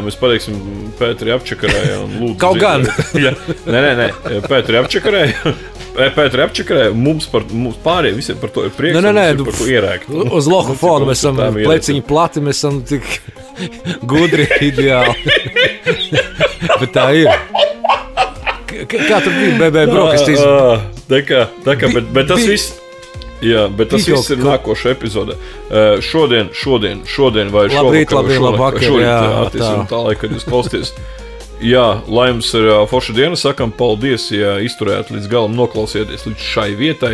mēs pateiksim Pēteri apčakarēja un lūdzu. Kaut gan. Nē, Pēteri apčakarēja, mums pārējie visiem par to ir prieks, par to ierēkt. Uz lohu fonu mēs esam pleciņi plati, mēs esam tik gudri, ideāli. Bet tā ir. Kā tur bija BB brokastīs? Tā kā, bet tas viss. Jā, bet tas viss ir nākošais epizode. Šodien vai šovakar, tā laika, kad jūs klausāties. Jā, lai jums ir forša diena, sakam paldies, ja izturējāt līdz galam, noklausieties līdz šai vietai.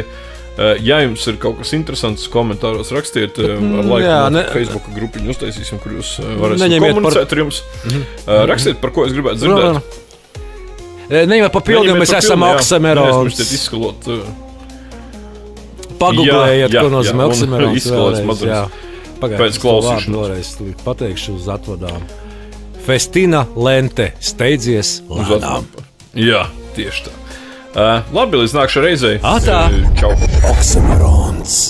Ja jums ir kaut kas interesants, komentāros rakstiet, ar laiku Facebook grupiņu uztaisīsim, kur jūs varēsiet komunicēt ar jums. Rakstiet, par ko es gribētu dzirdēt. Neņemiet papildu, mēs esam Oksamerons. Mēs izskalot... Pagūglējiet, ko nozīmē Oksamerons vēlreiz. Pēc klausīšanas. Vēlreiz pateikšu uz atvadām. Festina Lente, steidzies lēnām. Jā, tieši tā. Labi, līdz nākšā reizei. Atā! Čau! Oksamerons.